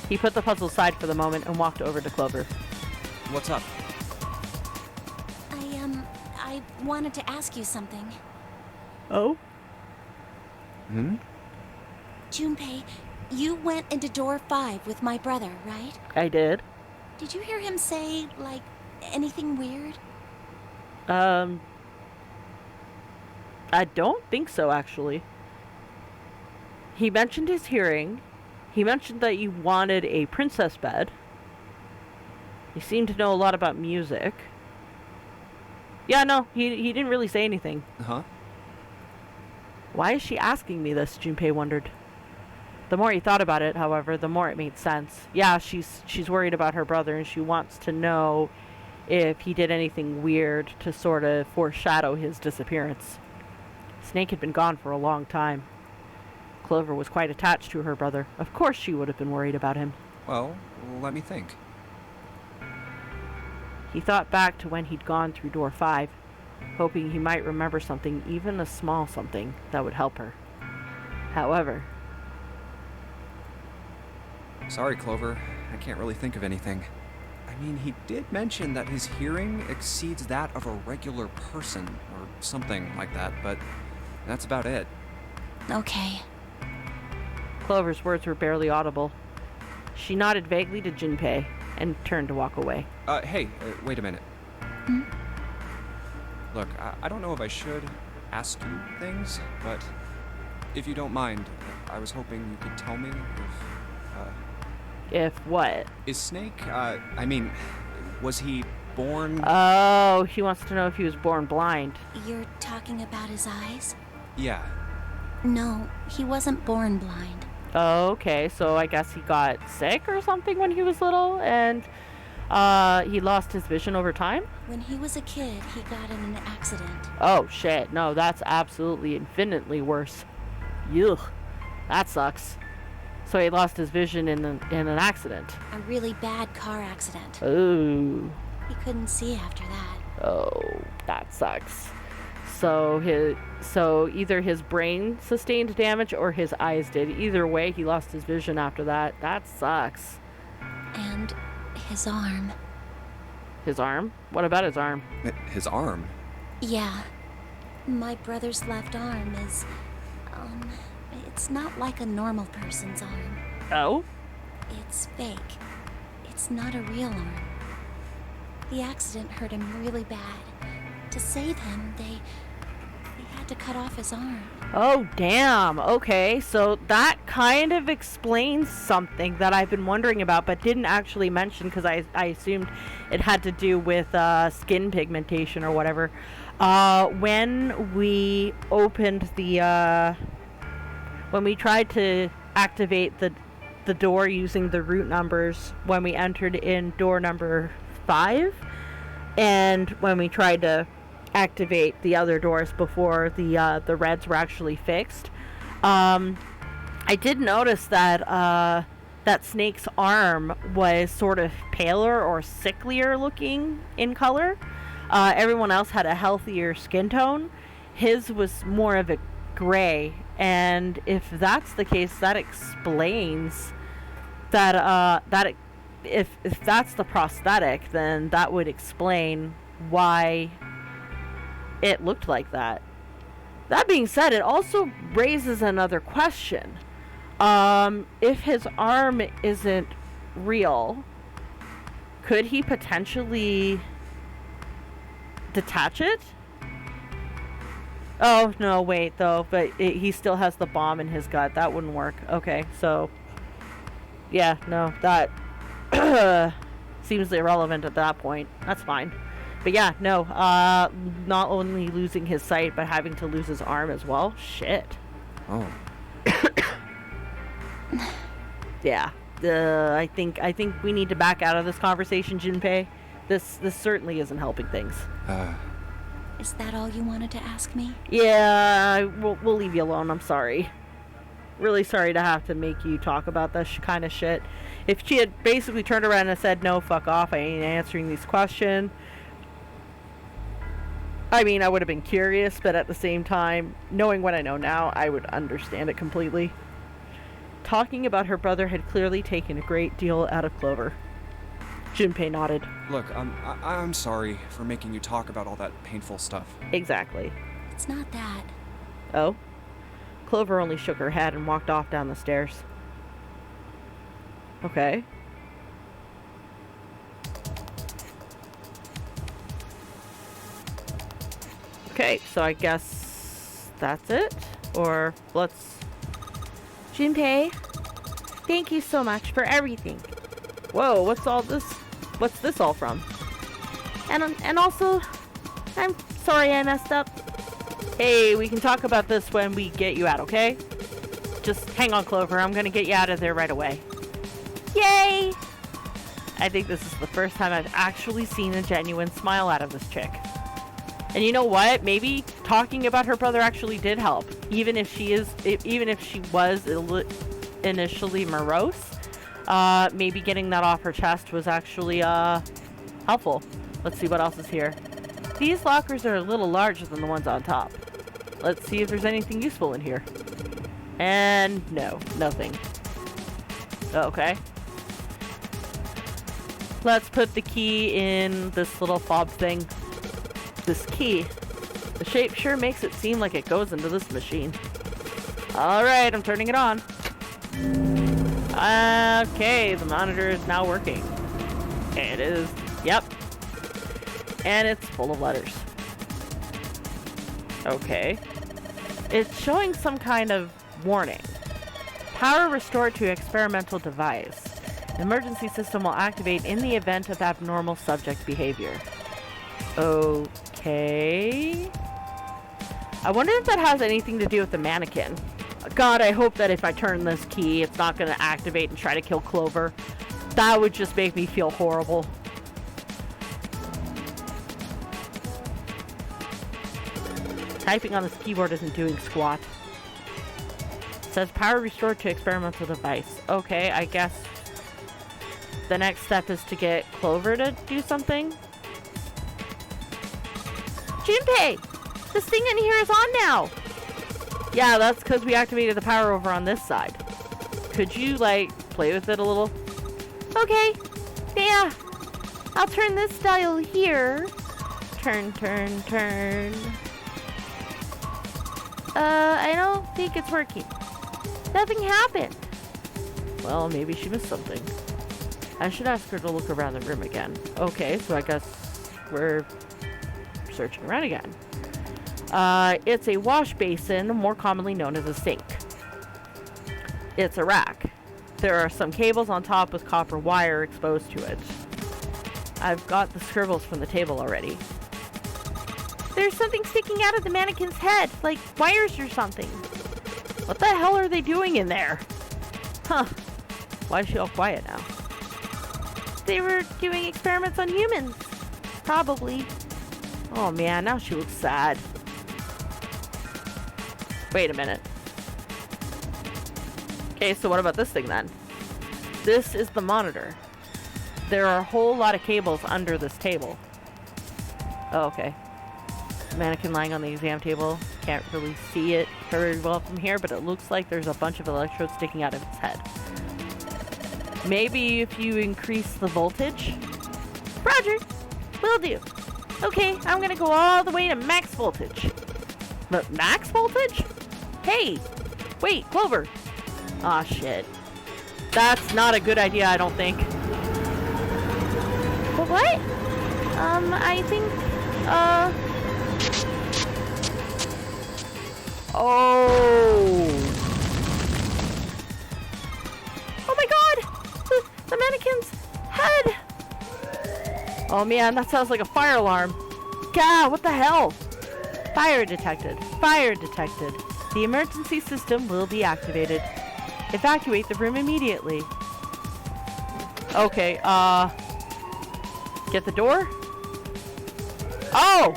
[SPEAKER 4] He put the puzzle aside for the moment and walked over to Clover.
[SPEAKER 3] What's up?
[SPEAKER 6] I wanted to ask you something.
[SPEAKER 4] Oh?
[SPEAKER 6] Junpei, you went into door 5 with my brother, right?
[SPEAKER 4] I did.
[SPEAKER 6] Did you hear him say, like, anything weird?
[SPEAKER 4] I don't think so, actually. He mentioned his hearing. He mentioned that you wanted a princess bed. He seemed to know a lot about music. Yeah, no, he didn't really say anything.
[SPEAKER 3] Huh?
[SPEAKER 4] Why is she asking me this? Junpei wondered. The more he thought about it, however, the more it made sense. Yeah, she's worried about her brother, and she wants to know if he did anything weird to sort of foreshadow his disappearance. Snake had been gone for a long time. Clover was quite attached to her brother. Of course she would have been worried about him.
[SPEAKER 3] Well, let me think.
[SPEAKER 4] He thought back to when he'd gone through door 5, hoping he might remember something, even a small something, that would help her. However...
[SPEAKER 3] Sorry, Clover. I can't really think of anything. I mean, he did mention that his hearing exceeds that of a regular person, or something like that, but that's about it.
[SPEAKER 6] Okay.
[SPEAKER 4] Clover's words were barely audible. She nodded vaguely to Junpei and turned to walk away.
[SPEAKER 3] Hey, wait a minute. Look, I don't know if I should ask you things, but if you don't mind, I was hoping you could tell me
[SPEAKER 4] If what?
[SPEAKER 3] is Snake, I mean, was he born...
[SPEAKER 4] Oh, he wants to know if he was born blind.
[SPEAKER 6] You're talking about his eyes?
[SPEAKER 3] Yeah.
[SPEAKER 6] No, he wasn't born blind.
[SPEAKER 4] Oh, okay, so I guess he got sick or something when he was little, and he lost his vision over time?
[SPEAKER 6] When he was a kid, he got in an accident.
[SPEAKER 4] Oh, shit. No, that's absolutely infinitely worse. Yuck. That sucks. So he lost his vision in an accident.
[SPEAKER 6] A really bad car accident.
[SPEAKER 4] Ooh.
[SPEAKER 6] He couldn't see after that.
[SPEAKER 4] Oh, that sucks. So either his brain sustained damage or his eyes did. Either way, he lost his vision after that. That sucks.
[SPEAKER 6] And his arm.
[SPEAKER 4] His arm? What about his arm?
[SPEAKER 3] His arm?
[SPEAKER 6] Yeah. My brother's left arm is, it's not like a normal person's arm.
[SPEAKER 4] Oh?
[SPEAKER 6] It's fake. It's not a real arm. The accident hurt him really bad. To save him, they had to cut off his arm.
[SPEAKER 4] Oh, damn. Okay, so that kind of explains something that I've been wondering about, but didn't actually mention because I assumed it had to do with skin pigmentation or whatever. When we opened the, when we tried to activate the door using the route numbers, when we entered in door number 5, and when we tried to activate the other doors before the reds were actually fixed, I did notice that that Snake's arm was sort of paler or sicklier looking in color. Everyone else had a healthier skin tone. His was more of a gray, and if that's the case, that explains that if that's the prosthetic, then that would explain why it looked like that. That being said, it also raises another question. If his arm isn't real, could he potentially detach it? Oh, no, wait, though. But he still has the bomb in his gut. That wouldn't work. Okay, so... yeah, no, that seems irrelevant at that point. That's fine. But yeah, no, not only losing his sight, but having to lose his arm as well. Shit.
[SPEAKER 3] Oh.
[SPEAKER 4] Yeah. I think we need to back out of this conversation, Junpei. This certainly isn't helping things.
[SPEAKER 6] Is that all you wanted to ask me?
[SPEAKER 4] Yeah, we'll leave you alone. I'm sorry. Really sorry to have to make you talk about this kind of shit. If she had basically turned around and said, no, fuck off, I ain't answering these questions. I mean, I would have been curious, but at the same time, knowing what I know now, I would understand it completely. Talking about her brother had clearly taken a great deal out of Clover. Junpei nodded.
[SPEAKER 3] Look, I'm sorry for making you talk about all that painful stuff.
[SPEAKER 4] Exactly.
[SPEAKER 6] It's not that.
[SPEAKER 4] Oh? Clover only shook her head and walked off down the stairs. Okay. Okay, so I guess that's it? Or let's... Junpei, thank you so much for everything. Whoa, what's all this? What's this all from? And also, I'm sorry I messed up. Hey, we can talk about this when we get you out, okay? Just hang on, Clover. I'm gonna get you out of there right away. Yay! I think this is the first time I've actually seen a genuine smile out of this chick. And you know what? Maybe talking about her brother actually did help. Even if she was initially morose, maybe getting that off her chest was actually helpful. Let's see what else is here. These lockers are a little larger than the ones on top. Let's see if there's anything useful in here. And no, nothing. Okay. Let's put the key in this little fob thing. This key. The shape sure makes it seem like it goes into this machine. Alright, I'm turning it on. Okay, the monitor is now working. It is. Yep. And it's full of letters. Okay. It's showing some kind of warning. Power restored to experimental device. The emergency system will activate in the event of abnormal subject behavior. Okay. I wonder if that has anything to do with the mannequin. God, I hope that if I turn this key, it's not going to activate and try to kill Clover. That would just make me feel horrible. Typing on this keyboard isn't doing squat. It says power restored to experimental device. Okay, I guess the next step is to get Clover to do something. Junpei! This thing in here is on now! Yeah, that's because we activated the power over on this side. Could you, like, play with it a little? Okay. Yeah. I'll turn this dial here. Turn, turn, turn. I don't think it's working. Nothing happened. Well, maybe she missed something. I should ask her to look around the room again. Okay, so I guess we're searching around again. It's a wash basin, more commonly known as a sink. It's a rack. There are some cables on top with copper wire exposed to it. I've got the scribbles from the table already. There's something sticking out of the mannequin's head, like wires or something. What the hell are they doing in there? Huh. Why is she all quiet now? They were doing experiments on humans. Probably. Oh man, now she looks sad. Wait a minute. Okay, so what about this thing then? This is the monitor. There are a whole lot of cables under this table. Oh, okay. Mannequin lying on the exam table. Can't really see it very well from here, but it looks like there's a bunch of electrodes sticking out of its head. Maybe if you increase the voltage? Roger! Will do. Okay, I'm gonna go all the way to max voltage. But max voltage? Hey! Wait, Clover! Aw, shit. That's not a good idea, I don't think. But what? I think, Oh! Oh my god! The mannequin's head! Oh man, that sounds like a fire alarm. God, what the hell? Fire detected. Fire detected. The emergency system will be activated. Evacuate the room immediately. Okay, get the door? Oh!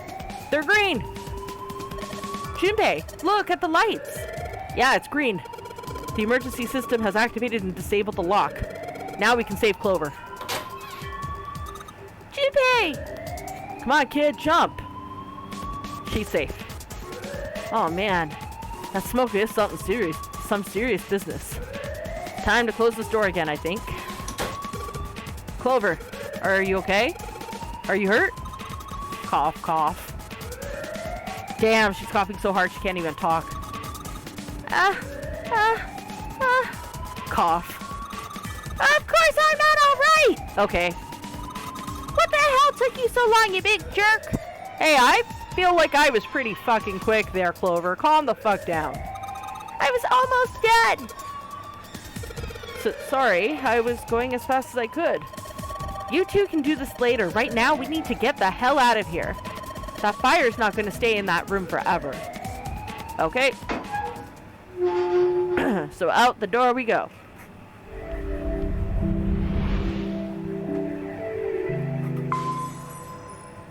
[SPEAKER 4] They're green! Junpei, look at the lights! Yeah, it's green. The emergency system has activated and disabled the lock. Now we can save Clover. Junpei! Come on, kid, jump! She's safe. Oh man, that smoke is something serious. Some serious business. Time to close this door again, I think. Clover, are you okay? Are you hurt? Cough, cough. Damn, she's coughing so hard she can't even talk. Cough. Of course I'm not alright! Okay. What the hell took you so long, you big jerk? Hey, I feel like I was pretty fucking quick there, Clover. Calm the fuck down. I was almost dead! Sorry, I was going as fast as I could. You two can do this later. Right now, we need to get the hell out of here. That fire's not going to stay in that room forever. Okay. So out the door we go.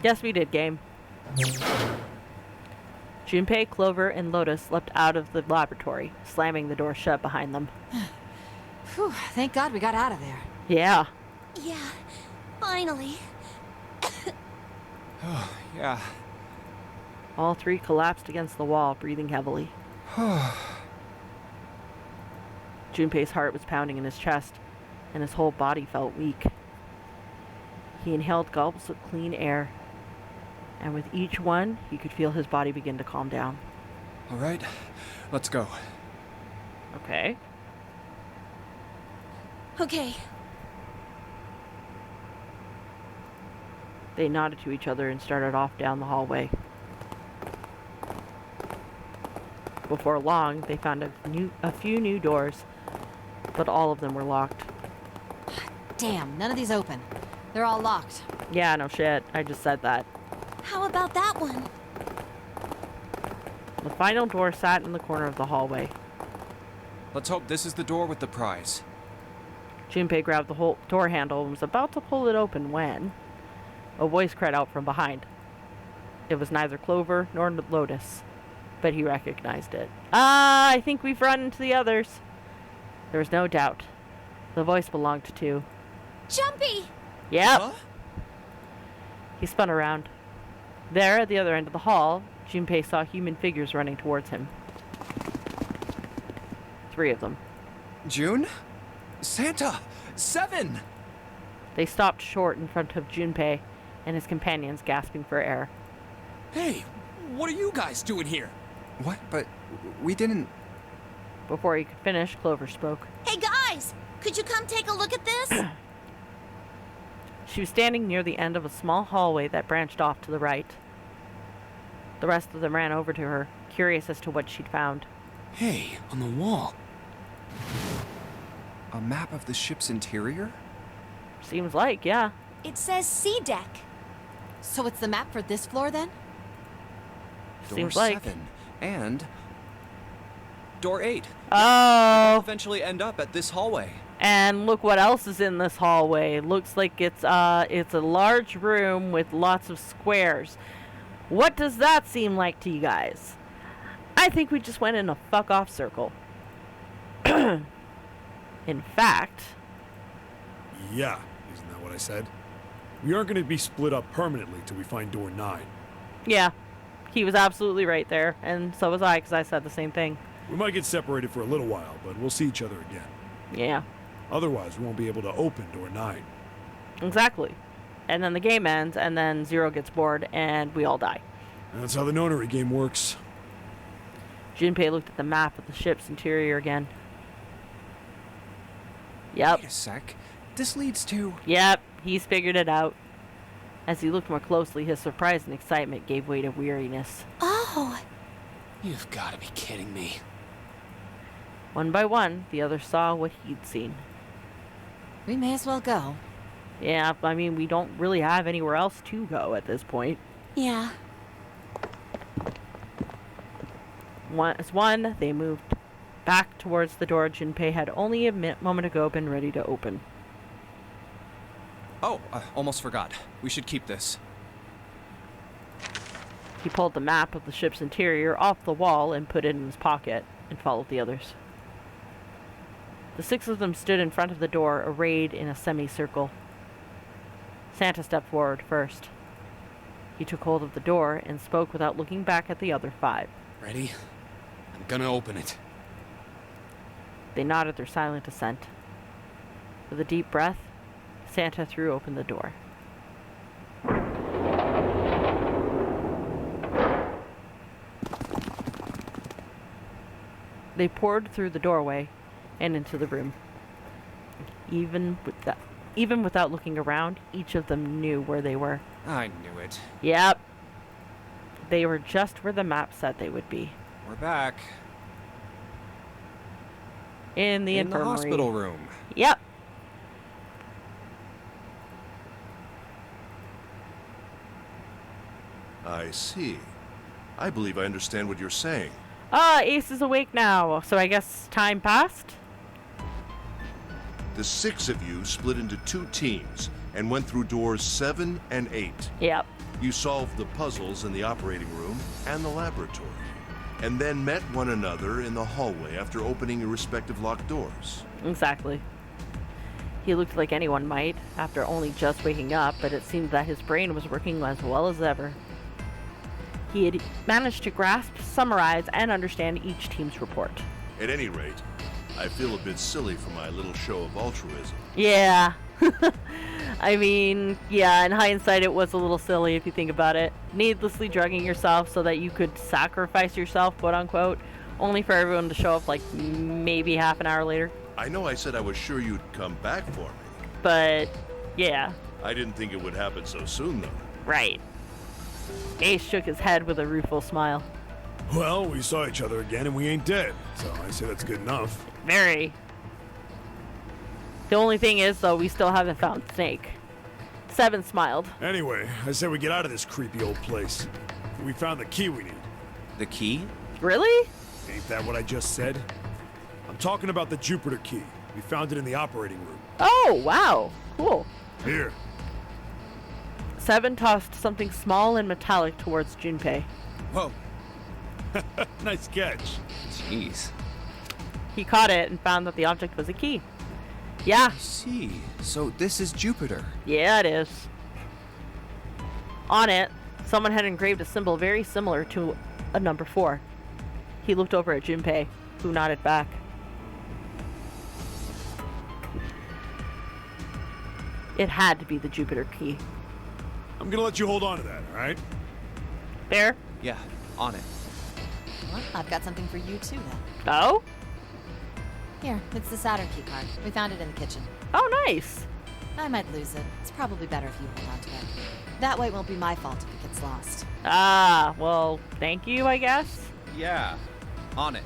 [SPEAKER 4] Yes, we did, game. Junpei, Clover, and Lotus leapt out of the laboratory, slamming the door shut behind them.
[SPEAKER 7] Whew, thank God we got out of there.
[SPEAKER 4] Yeah.
[SPEAKER 6] Yeah, finally.
[SPEAKER 3] Oh, yeah.
[SPEAKER 4] All three collapsed against the wall, breathing heavily. Junpei's heart was pounding in his chest, and his whole body felt weak. He inhaled gulps of clean air, and with each one, he could feel his body begin to calm down.
[SPEAKER 3] All right, let's go.
[SPEAKER 4] Okay.
[SPEAKER 6] Okay.
[SPEAKER 4] They nodded to each other and started off down the hallway. Before long, they found a few new doors, but all of them were locked.
[SPEAKER 7] Damn, none of these open. They're all locked.
[SPEAKER 4] Yeah, no shit. I just said that.
[SPEAKER 6] How about that one?
[SPEAKER 4] The final door sat in the corner of the hallway.
[SPEAKER 3] Let's hope this is the door with the prize.
[SPEAKER 4] Junpei grabbed the whole door handle and was about to pull it open when a voice cried out from behind. It was neither Clover nor Lotus, but he recognized it. I think we've run into the others. There was no doubt. The voice belonged to...
[SPEAKER 6] Jumpy!
[SPEAKER 4] Yep.
[SPEAKER 3] Huh?
[SPEAKER 4] He spun around. There, at the other end of the hall, Junpei saw human figures running towards him. 3 of them.
[SPEAKER 3] June? Santa! 7!
[SPEAKER 4] They stopped short in front of Junpei and his companions, gasping for air.
[SPEAKER 2] Hey, what are you guys doing here?
[SPEAKER 3] What? But we didn't...
[SPEAKER 4] Before he could finish, Clover spoke.
[SPEAKER 6] Hey guys, could you come take a look at this?
[SPEAKER 4] She was standing near the end of a small hallway that branched off to the right. The rest of them ran over to her, curious as to what she'd found.
[SPEAKER 2] Hey, on the wall.
[SPEAKER 3] A map of the ship's interior?
[SPEAKER 4] Seems like, yeah.
[SPEAKER 6] It says C deck.
[SPEAKER 7] So it's the map for this floor then?
[SPEAKER 4] Seems
[SPEAKER 3] Door
[SPEAKER 4] like.
[SPEAKER 3] 7. And... Door 8.
[SPEAKER 4] Oh,
[SPEAKER 3] Eventually end up at this hallway.
[SPEAKER 4] and look what else is in this hallway. Looks like it's a large room with lots of squares. What does that seem like to you guys? I think we just went in a fuck off circle. In fact,
[SPEAKER 1] Yeah, isn't that what I said? We aren't going to be split up permanently till we find door 9.
[SPEAKER 4] yeah, he was absolutely right there, and so was I, because I said the same thing.
[SPEAKER 1] We might get separated for a little while, but we'll see each other again.
[SPEAKER 4] Yeah,
[SPEAKER 1] Otherwise, we won't be able to open door 9.
[SPEAKER 4] exactly. And then the game ends, and then Zero gets bored, and we all die.
[SPEAKER 1] And that's how the Nonary game works.
[SPEAKER 4] Junpei looked at the map of the ship's interior again. Yep.
[SPEAKER 3] Wait a sec. This leads to...
[SPEAKER 4] Yep, he's figured it out. As he looked more closely, his surprise and excitement gave way to weariness.
[SPEAKER 6] Oh,
[SPEAKER 2] You've got to be kidding me.
[SPEAKER 4] One by one, the others saw what he'd seen.
[SPEAKER 7] We may as well go.
[SPEAKER 4] Yeah, I mean, we don't really have anywhere else to go at this point.
[SPEAKER 6] yeah.
[SPEAKER 4] As one, they moved back towards the door Junpei had only a moment ago been ready to open.
[SPEAKER 3] Oh, almost forgot. We should keep this.
[SPEAKER 4] He pulled the map of the ship's interior off the wall and put it in his pocket, and followed the others. The 6 of them stood in front of the door, arrayed in a semicircle. Santa stepped forward first. He took hold of the door and spoke without looking back at the other 5.
[SPEAKER 2] Ready? I'm gonna open it.
[SPEAKER 4] They nodded their silent assent. With a deep breath, Santa threw open the door. They poured through the doorway and into the room. Even without looking around, each of them knew where they were.
[SPEAKER 3] I knew it.
[SPEAKER 4] Yep. They were just where the map said they would be.
[SPEAKER 3] We're back.
[SPEAKER 4] In the
[SPEAKER 3] In the
[SPEAKER 4] infirmary.
[SPEAKER 3] hospital room.
[SPEAKER 4] Yep.
[SPEAKER 8] I see. I believe I understand what you're saying.
[SPEAKER 4] Ace is awake now, so I guess time passed?
[SPEAKER 8] The 6 of you split into 2 teams and went through doors 7 and 8.
[SPEAKER 4] Yep.
[SPEAKER 8] You solved the puzzles in the operating room and the laboratory, and then met one another in the hallway after opening your respective locked doors.
[SPEAKER 4] Exactly. He looked like anyone might, after only just waking up, but it seemed that his brain was working as well as ever. He had managed to grasp, summarize, and understand each team's report.
[SPEAKER 8] At any rate, I feel a bit silly for my little show of altruism.
[SPEAKER 4] Yeah. I mean, yeah, in hindsight, it was a little silly if you think about it. Needlessly drugging yourself so that you could sacrifice yourself, quote unquote, only for everyone to show up like maybe half an hour later.
[SPEAKER 8] I know I said I was sure you'd come back for me.
[SPEAKER 4] But, yeah,
[SPEAKER 8] I didn't think it would happen so soon, though.
[SPEAKER 4] right. Ace shook his head with a rueful smile.
[SPEAKER 1] Well, we saw each other again and we ain't dead, so I say that's good enough.
[SPEAKER 4] Very. The only thing is, though, we still haven't found Snake. 7 smiled.
[SPEAKER 1] Anyway, I say we get out of this creepy old place. We found the key we need.
[SPEAKER 3] The key?
[SPEAKER 4] Really?
[SPEAKER 1] Ain't that what I just said? I'm talking about the Jupiter key. We found it in the operating room.
[SPEAKER 4] Oh, wow. Cool.
[SPEAKER 1] Here.
[SPEAKER 4] 7 tossed something small and metallic towards Junpei.
[SPEAKER 3] Whoa.
[SPEAKER 1] Nice catch.
[SPEAKER 3] Jeez.
[SPEAKER 4] He caught it and found that the object was a key. Yeah,
[SPEAKER 3] I see. So this is Jupiter.
[SPEAKER 4] yeah, it is. On it, someone had engraved a symbol very similar to a number 4. He looked over at Junpei, who nodded back. It had to be the Jupiter key.
[SPEAKER 1] I'm gonna let you hold on to that, alright?
[SPEAKER 4] Fair?
[SPEAKER 3] Yeah, on it.
[SPEAKER 7] Well, I've got something for you too, then.
[SPEAKER 4] Oh?
[SPEAKER 7] Here, it's the Saturn key card. We found it in the kitchen.
[SPEAKER 4] Oh, nice.
[SPEAKER 7] I might lose it. It's probably better if you hold on to it. That way it won't be my fault if it gets lost.
[SPEAKER 4] Ah, well, thank you, I guess.
[SPEAKER 3] Yeah, on it.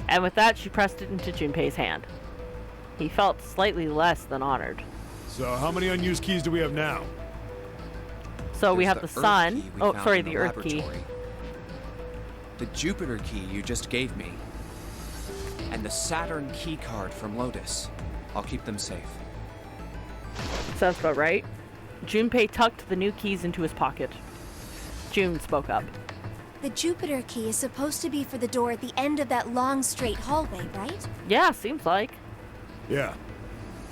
[SPEAKER 4] And with that, she pressed it into Junpei's hand. He felt slightly less than honored.
[SPEAKER 1] So, how many unused keys do we have now?
[SPEAKER 4] So we
[SPEAKER 3] There's
[SPEAKER 4] have the
[SPEAKER 3] Earth
[SPEAKER 4] sun.
[SPEAKER 3] key we
[SPEAKER 4] Oh,
[SPEAKER 3] found
[SPEAKER 4] sorry,
[SPEAKER 3] in
[SPEAKER 4] the Earth key.
[SPEAKER 3] laboratory. The Jupiter key you just gave me. And the Saturn key card from Lotus. I'll keep them safe.
[SPEAKER 4] Sounds about right. Junpei tucked the new keys into his pocket. June spoke up.
[SPEAKER 6] The Jupiter key is supposed to be for the door at the end of that long, straight hallway, right?
[SPEAKER 4] Yeah, seems like.
[SPEAKER 1] Yeah.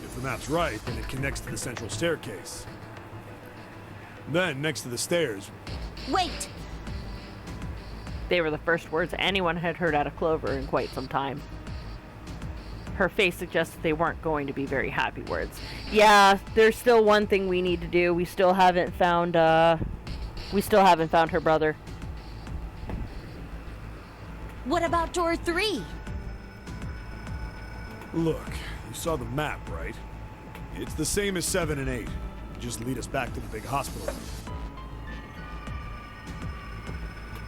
[SPEAKER 1] If the map's right, then it connects to the central staircase. Then, next to the stairs,
[SPEAKER 6] Wait!
[SPEAKER 4] They were the first words anyone had heard out of Clover in quite some time. Her face suggested they weren't going to be very happy words. Yeah, there's still one thing we need to do. We still haven't found her brother.
[SPEAKER 6] What about door 3?
[SPEAKER 1] look, you saw the map, right? It's the same as 7 and 8. Just lead us back to the big hospital room.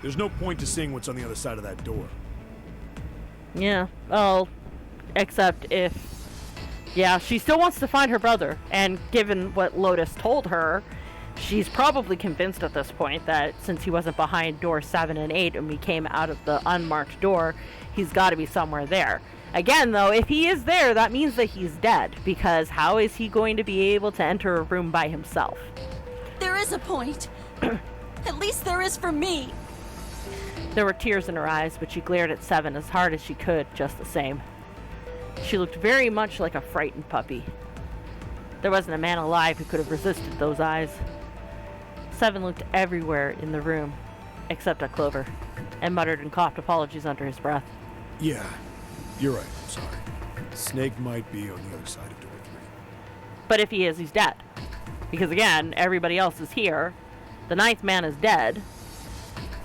[SPEAKER 1] There's no point to seeing what's on the other side of that door.
[SPEAKER 4] Yeah, well, except if... Yeah, she still wants to find her brother, and given what Lotus told her, she's probably convinced at this point that since he wasn't behind door 7 and 8 and we came out of the unmarked door, he's got to be somewhere there. Again, though, if he is there, that means that he's dead, because how is he going to be able to enter a room by himself?
[SPEAKER 6] There is a point. At least there is for me.
[SPEAKER 4] There were tears in her eyes, but she glared at 7 as hard as she could, just the same. She looked very much like a frightened puppy. There wasn't a man alive who could have resisted those eyes. 7 looked everywhere in the room, except at Clover, and muttered and coughed apologies under his breath.
[SPEAKER 1] Yeah, you're right. I'm sorry. Snake might be on the other side of door 3.
[SPEAKER 4] But if he is, he's dead. Because again, everybody else is here. The 9th man is dead.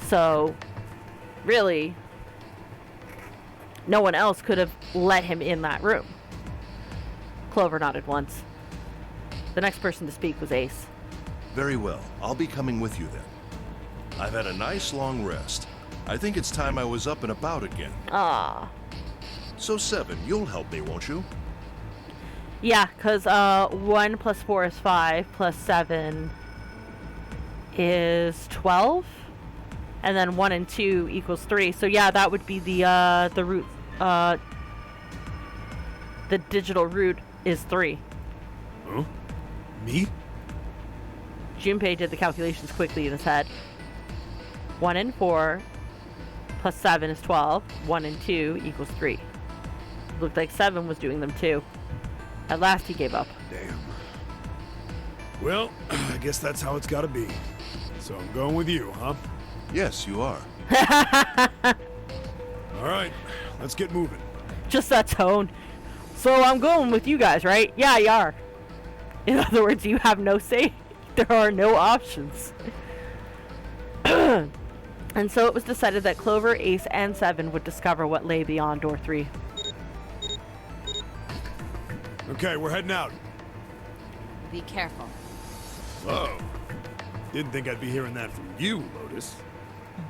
[SPEAKER 4] So, really, no one else could have let him in that room. Clover nodded once. The next person to speak was Ace.
[SPEAKER 8] Very well. I'll be coming with you then. I've had a nice long rest. I think it's time I was up and about again.
[SPEAKER 4] Ah.
[SPEAKER 8] So 7, you'll help me, won't you?
[SPEAKER 4] Yeah, because 1 plus 4 is 5, plus 7 is 12. And then 1 and 2 equals 3. So yeah, that would be the root. The digital root is 3.
[SPEAKER 1] Huh? Me?
[SPEAKER 4] Junpei did the calculations quickly in his head. 1 and 4 plus 7 is 12. 1 and 2 equals 3. It looked like 7 was doing them too. At last he gave up.
[SPEAKER 1] Damn. Well, I guess that's how it's gotta be. So I'm going with you, huh?
[SPEAKER 8] Yes, you are.
[SPEAKER 1] All right, let's get moving.
[SPEAKER 4] Just that tone. So I'm going with you guys, right? Yeah, you are. In other words, you have no say. There are no options. And so it was decided that Clover, Ace, and 7 would discover what lay beyond door 3.
[SPEAKER 1] Okay, we're heading out.
[SPEAKER 7] Be careful.
[SPEAKER 1] Whoa. Didn't think I'd be hearing that from you, Lotus.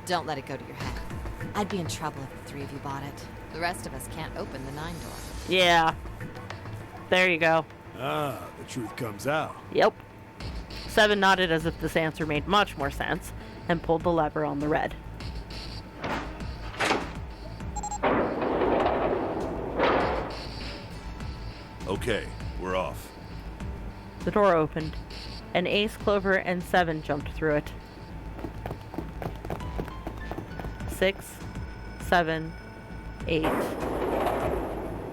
[SPEAKER 7] Don't let it go to your head. I'd be in trouble if the 3 of you bought it. The rest of us can't open the 9 door.
[SPEAKER 4] Yeah. There you go.
[SPEAKER 1] Ah, the truth comes out.
[SPEAKER 4] Yep. 7 nodded as if this answer made much more sense, and pulled the lever on the red.
[SPEAKER 8] Okay, we're off.
[SPEAKER 4] The door opened, and Ace, Clover, and 7 jumped through it. 6, 7, 8.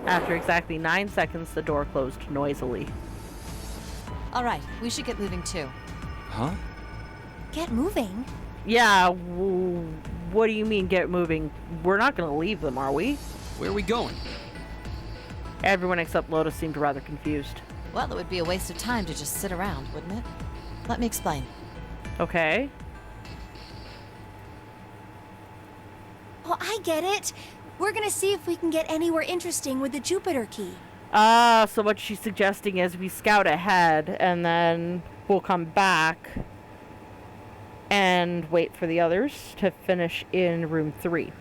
[SPEAKER 4] After exactly 9 seconds, the door closed noisily.
[SPEAKER 7] All right, we should get moving too.
[SPEAKER 3] Huh?
[SPEAKER 6] Get moving.
[SPEAKER 4] Yeah, what do you mean get moving? We're not going to leave them, are we?
[SPEAKER 2] Where are we going?
[SPEAKER 4] Everyone except Lotus seemed rather confused.
[SPEAKER 7] Well, it would be a waste of time to just sit around, wouldn't it? Let me explain.
[SPEAKER 4] Okay.
[SPEAKER 6] Oh, I get it. We're gonna see if we can get anywhere interesting with the Jupiter key.
[SPEAKER 4] So what she's suggesting is we scout ahead and then we'll come back and wait for the others to finish in room 3.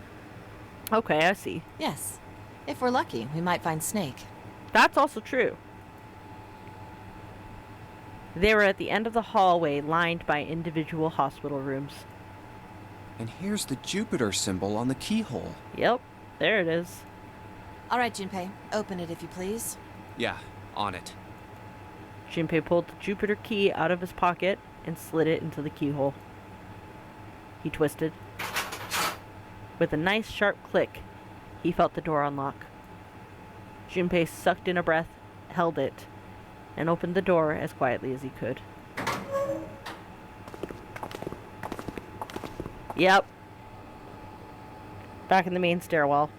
[SPEAKER 4] Okay, I see.
[SPEAKER 7] Yes. If we're lucky, we might find Snake.
[SPEAKER 4] That's also true. They were at the end of the hallway, lined by individual hospital rooms.
[SPEAKER 3] And here's the Jupiter symbol on the keyhole.
[SPEAKER 4] Yep, there it is.
[SPEAKER 7] All right, Junpei, open it if you please.
[SPEAKER 3] Yeah, on it.
[SPEAKER 4] Junpei pulled the Jupiter key out of his pocket and slid it into the keyhole. He twisted. With a nice sharp click, he felt the door unlock. Junpei sucked in a breath, held it, and opened the door as quietly as he could. Yep. Back in the main stairwell.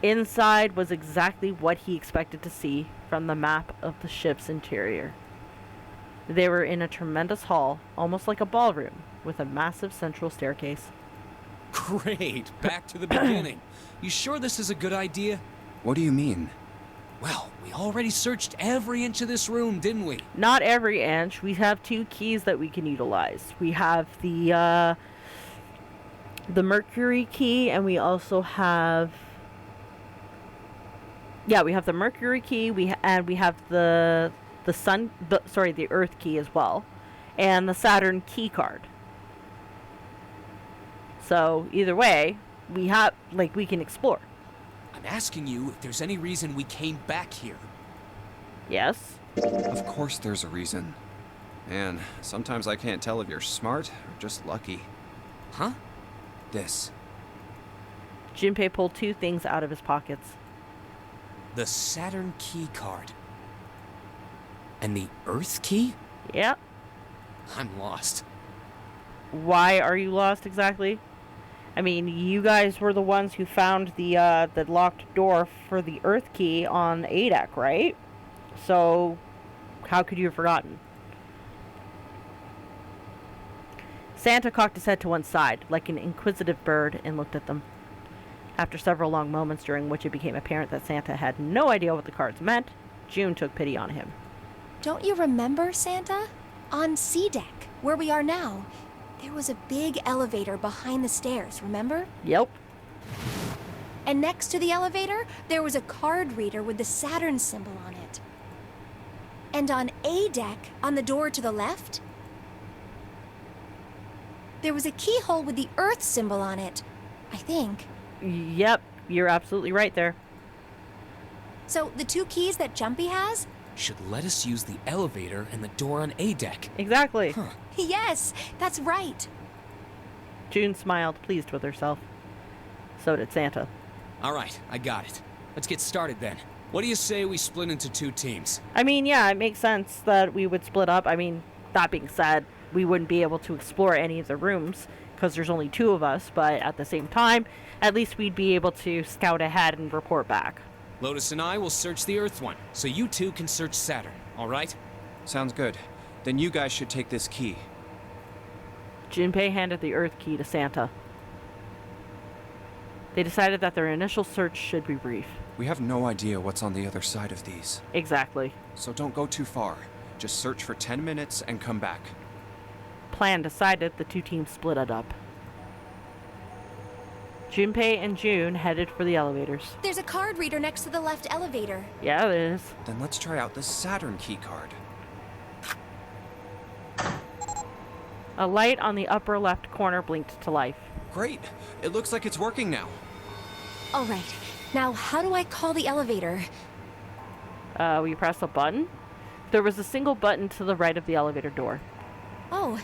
[SPEAKER 4] Inside was exactly what he expected to see from the map of the ship's interior. They were in a tremendous hall, almost like a ballroom, with a massive central staircase.
[SPEAKER 2] Great, back to the beginning. You sure this is a good idea?
[SPEAKER 3] What do you mean?
[SPEAKER 2] Well, we already searched every inch of this room, didn't we?
[SPEAKER 4] Not every inch. We have 2 keys that we can utilize. We have the Mercury key, and we also have... Yeah, we have the Mercury key, we have the Earth key as well, and the Saturn key card. So, either way, we can explore.
[SPEAKER 2] I'm asking you if there's any reason we came back here.
[SPEAKER 4] Yes?
[SPEAKER 3] Of course there's a reason. Man, sometimes I can't tell if you're smart or just lucky.
[SPEAKER 2] Huh?
[SPEAKER 3] This.
[SPEAKER 4] Junpei pulled 2 things out of his pockets.
[SPEAKER 2] The Saturn key card. And the Earth key?
[SPEAKER 4] Yep.
[SPEAKER 2] I'm lost.
[SPEAKER 4] Why are you lost exactly? I mean, you guys were the ones who found the locked door for the Earth key on ADV, right? So, how could you have forgotten? Santa cocked his head to one side, like an inquisitive bird, and looked at them. After several long moments during which it became apparent that Santa had no idea what the cards meant, June took pity on him.
[SPEAKER 6] Don't you remember, Santa? On C deck, where we are now, there was a big elevator behind the stairs, remember?
[SPEAKER 4] Yep.
[SPEAKER 6] And next to the elevator, there was a card reader with the Saturn symbol on it. And on A deck, on the door to the left, there was a keyhole with the Earth symbol on it, I think.
[SPEAKER 4] Yep, you're absolutely right there.
[SPEAKER 6] So the 2 keys that Junpei has?
[SPEAKER 2] Should let us use the elevator and the door on A deck.
[SPEAKER 4] Exactly.
[SPEAKER 2] Huh.
[SPEAKER 6] Yes, that's right.
[SPEAKER 4] June smiled, pleased with herself. So did Santa.
[SPEAKER 2] All right, I got it. Let's get started then. What do you say we split into 2 teams?
[SPEAKER 4] I mean, yeah, it makes sense that we would split up. I mean, that being said, we wouldn't be able to explore any of the rooms because there's only 2 of us, but at the same time, at least we'd be able to scout ahead and report back.
[SPEAKER 2] Lotus and I will search the Earth one, so you 2 can search Saturn, all right?
[SPEAKER 3] Sounds good. Then you guys should take this key.
[SPEAKER 4] Junpei handed the Earth key to Santa. They decided that their initial search should be brief.
[SPEAKER 3] We have no idea what's on the other side of these.
[SPEAKER 4] Exactly.
[SPEAKER 3] So don't go too far. Just search for 10 minutes and come back.
[SPEAKER 4] Plan decided, the 2 teams split it up. Junpei and June headed for the elevators.
[SPEAKER 6] There's a card reader next to the left elevator.
[SPEAKER 4] Yeah, it is.
[SPEAKER 3] Then let's try out the Saturn key card.
[SPEAKER 4] A light on the upper left corner blinked to life.
[SPEAKER 3] Great! It looks like it's working now.
[SPEAKER 6] All right, now how do I call the elevator?
[SPEAKER 4] Will you press a button? There was a single button to the right of the elevator door.
[SPEAKER 6] Oh,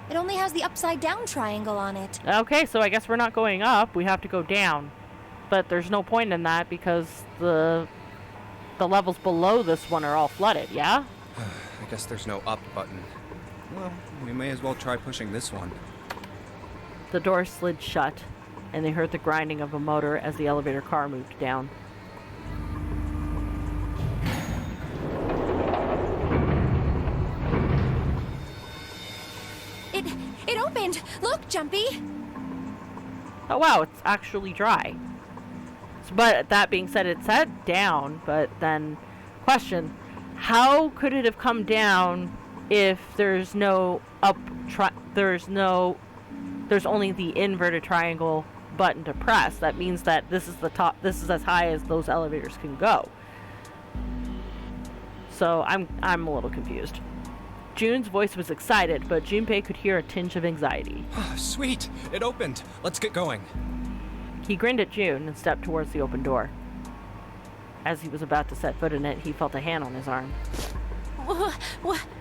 [SPEAKER 6] it only has the upside down triangle on it.
[SPEAKER 4] Okay, so I guess we're not going up. We have to go down. But there's no point in that because the levels below this one are all flooded, yeah?
[SPEAKER 3] I guess there's no up button. Well, we may as well try pushing this one.
[SPEAKER 4] The door slid shut, and they heard the grinding of a motor as the elevator car moved down.
[SPEAKER 6] It opened! Look, Junpei!
[SPEAKER 4] Oh wow, it's actually dry. But that being said, it sat down, but then question, how could it have come down if there's no there's only the inverted triangle button to press? That means that this is the top, this is as high as those elevators can go. So I'm a little confused. June's voice was excited, but Junpei could hear a tinge of anxiety.
[SPEAKER 3] Sweet! It opened! Let's get going.
[SPEAKER 4] He grinned at June and stepped towards the open door. As he was about to set foot in it, he felt a hand on his arm.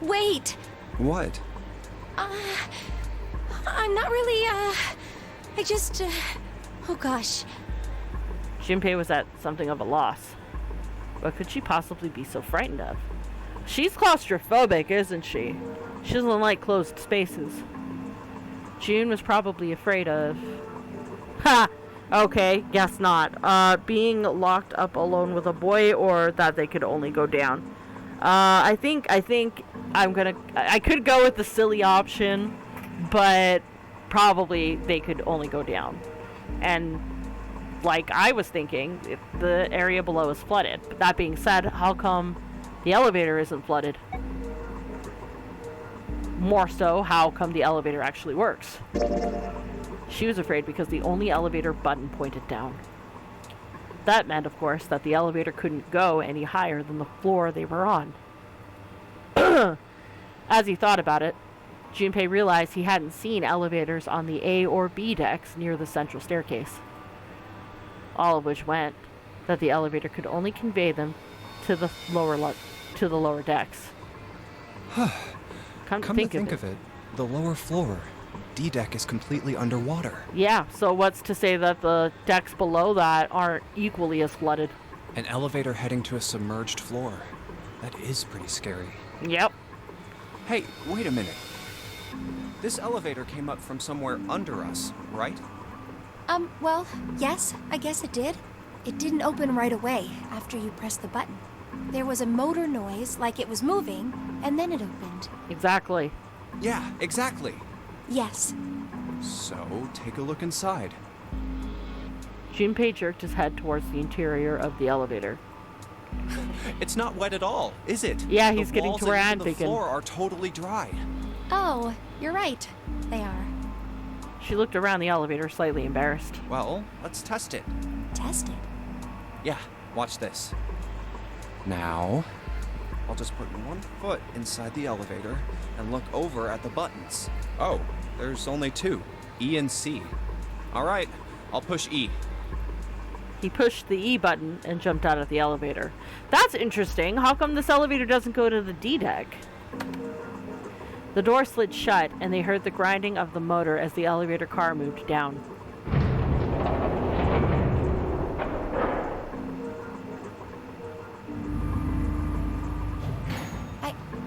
[SPEAKER 6] Wait!
[SPEAKER 3] What?
[SPEAKER 6] I'm not really, I just, oh gosh.
[SPEAKER 4] Junpei was at something of a loss. What could she possibly be so frightened of? She's claustrophobic, isn't she? She doesn't like closed spaces. June was probably afraid of... Ha! Okay, guess not. Being locked up alone with a boy, or that they could only go down. I think I could go with the silly option, but probably they could only go down. And like I was thinking, if the area below is flooded. But that being said, how come the elevator isn't flooded? More so, how come the elevator actually works? She was afraid because the only elevator button pointed down. That meant, of course, that the elevator couldn't go any higher than the floor they were on. As he thought about it, Junpei realized he hadn't seen elevators on the A or B decks near the central staircase. All of which meant that the elevator could only convey them to the lower decks.
[SPEAKER 3] Come to think of it, the lower floor, D deck, is completely underwater.
[SPEAKER 4] Yeah, so what's to say that the decks below that aren't equally as flooded?
[SPEAKER 3] An elevator heading to a submerged floor. That is pretty scary.
[SPEAKER 4] Yep.
[SPEAKER 3] Hey, wait a minute. This elevator came up from somewhere under us, right?
[SPEAKER 6] Well, yes, I guess it did. It didn't open right away after you pressed the button. There was a motor noise like it was moving, and then it opened.
[SPEAKER 4] Exactly.
[SPEAKER 3] Yeah, exactly.
[SPEAKER 6] Yes.
[SPEAKER 3] So, take a look inside.
[SPEAKER 4] Junpei jerked his head towards the interior of the elevator.
[SPEAKER 3] It's not wet at all, is it?
[SPEAKER 4] Yeah, he's getting to where I'm thinking.
[SPEAKER 3] The floor are totally dry.
[SPEAKER 6] Oh, you're right. They are.
[SPEAKER 4] She looked around the elevator, slightly embarrassed.
[SPEAKER 3] Well, let's test it.
[SPEAKER 6] Test it?
[SPEAKER 3] Yeah, watch this. Now, I'll just put one foot inside the elevator and look over at the buttons. Oh, there's only two, E and C. All right, I'll push E.
[SPEAKER 4] He pushed the E button and jumped out of the elevator. That's interesting. How come this elevator doesn't go to the D deck? The door slid shut, and they heard the grinding of the motor as the elevator car moved down.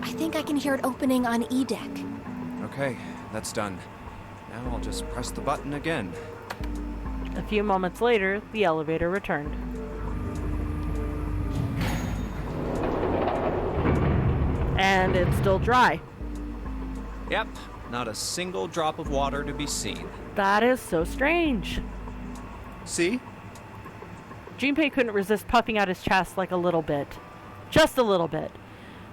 [SPEAKER 6] I think I can hear it opening on E deck.
[SPEAKER 3] Okay, that's done. Now I'll just press the button again.
[SPEAKER 4] A few moments later, the elevator returned. And it's still dry.
[SPEAKER 3] Yep, not a single drop of water to be seen.
[SPEAKER 4] That is so strange.
[SPEAKER 3] See?
[SPEAKER 4] Junpei couldn't resist puffing out his chest like a little bit. Just a little bit.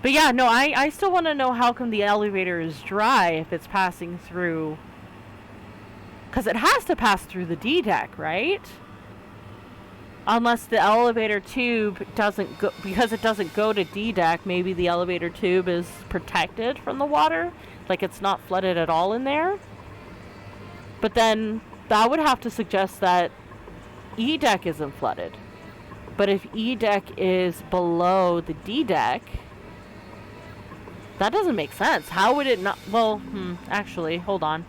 [SPEAKER 4] But yeah, no, I still want to know how come the elevator is dry if it's passing through... Because it has to pass through the D deck, right? Unless the elevator tube doesn't go... Because it doesn't go to D deck, maybe the elevator tube is protected from the water? Like it's not flooded at all in there? But then that would have to suggest that E deck isn't flooded. But if E deck is below the D deck... That doesn't make sense. How would it not... Well, actually, hold on.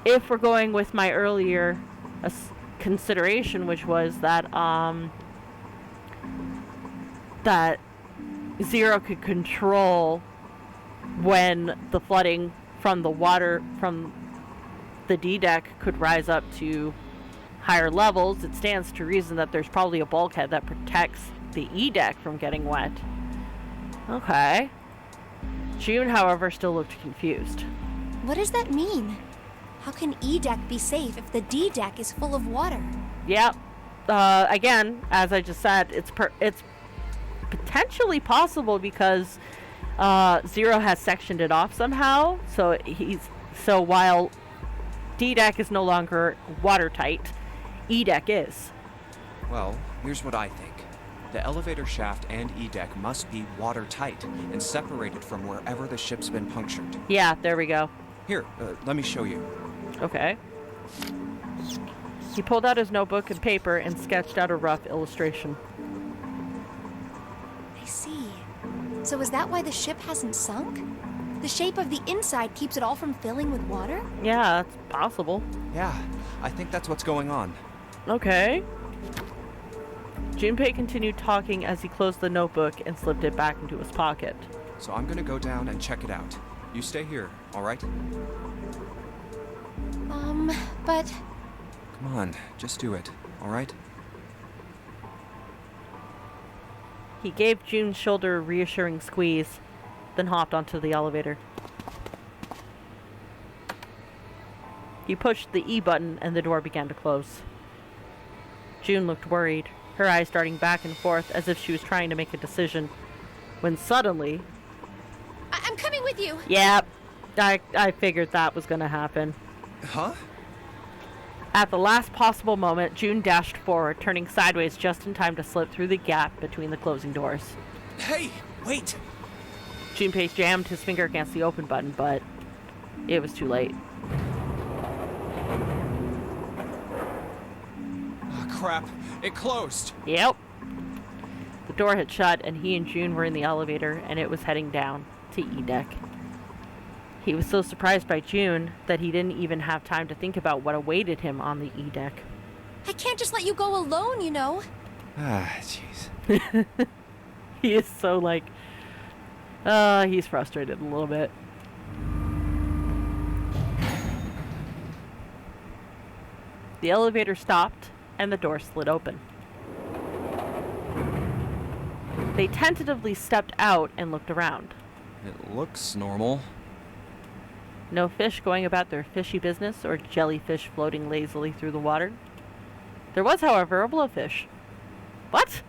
[SPEAKER 4] If we're going with my earlier consideration, which was that that Zero could control when the flooding from the water from the D deck could rise up to higher levels, it stands to reason that there's probably a bulkhead that protects the E deck from getting wet. Okay. June, however, still looked confused.
[SPEAKER 6] What does that mean?
[SPEAKER 9] How can E deck be safe if the D deck is full of water?
[SPEAKER 4] Yep. Again, as I just said, it's potentially possible because Zero has sectioned it off somehow. So while D deck is no longer watertight, E deck is.
[SPEAKER 3] Well, here's what I think. The elevator shaft and E-deck must be watertight and separated from wherever the ship's been punctured.
[SPEAKER 4] Yeah, there we go.
[SPEAKER 3] Here, let me show you.
[SPEAKER 4] Okay. He pulled out his notebook and paper and sketched out a rough illustration.
[SPEAKER 9] I see. So is that why the ship hasn't sunk? The shape of the inside keeps it all from filling with water?
[SPEAKER 4] Yeah, that's possible.
[SPEAKER 3] Yeah, I think that's what's going on.
[SPEAKER 4] Okay. Junpei continued talking as he closed the notebook and slipped it back into his pocket.
[SPEAKER 3] So I'm gonna go down and check it out. You stay here, all right?
[SPEAKER 9] But...
[SPEAKER 3] Come on, just do it, all right?
[SPEAKER 4] He gave June's shoulder a reassuring squeeze, then hopped onto the elevator. He pushed the E button and the door began to close. June looked worried, her eyes darting back and forth as if she was trying to make a decision, when suddenly...
[SPEAKER 9] I'm coming with you!
[SPEAKER 4] Yep, I figured that was gonna happen.
[SPEAKER 3] Huh?
[SPEAKER 4] At the last possible moment, June dashed forward, turning sideways just in time to slip through the gap between the closing doors.
[SPEAKER 3] Hey, wait!
[SPEAKER 4] Junpei jammed his finger against the open button, but it was too late.
[SPEAKER 3] Oh, crap, it closed!
[SPEAKER 4] Yep. The door had shut, and he and June were in the elevator, and it was heading down to E-deck. He was so surprised by June that he didn't even have time to think about what awaited him on the E-deck.
[SPEAKER 9] I can't just let you go alone, you know.
[SPEAKER 3] Ah, jeez.
[SPEAKER 4] He is so he's frustrated a little bit. The elevator stopped, and the door slid open. They tentatively stepped out and looked around.
[SPEAKER 3] It looks normal.
[SPEAKER 4] No fish going about their fishy business or jellyfish floating lazily through the water. There was, however, a blowfish. What?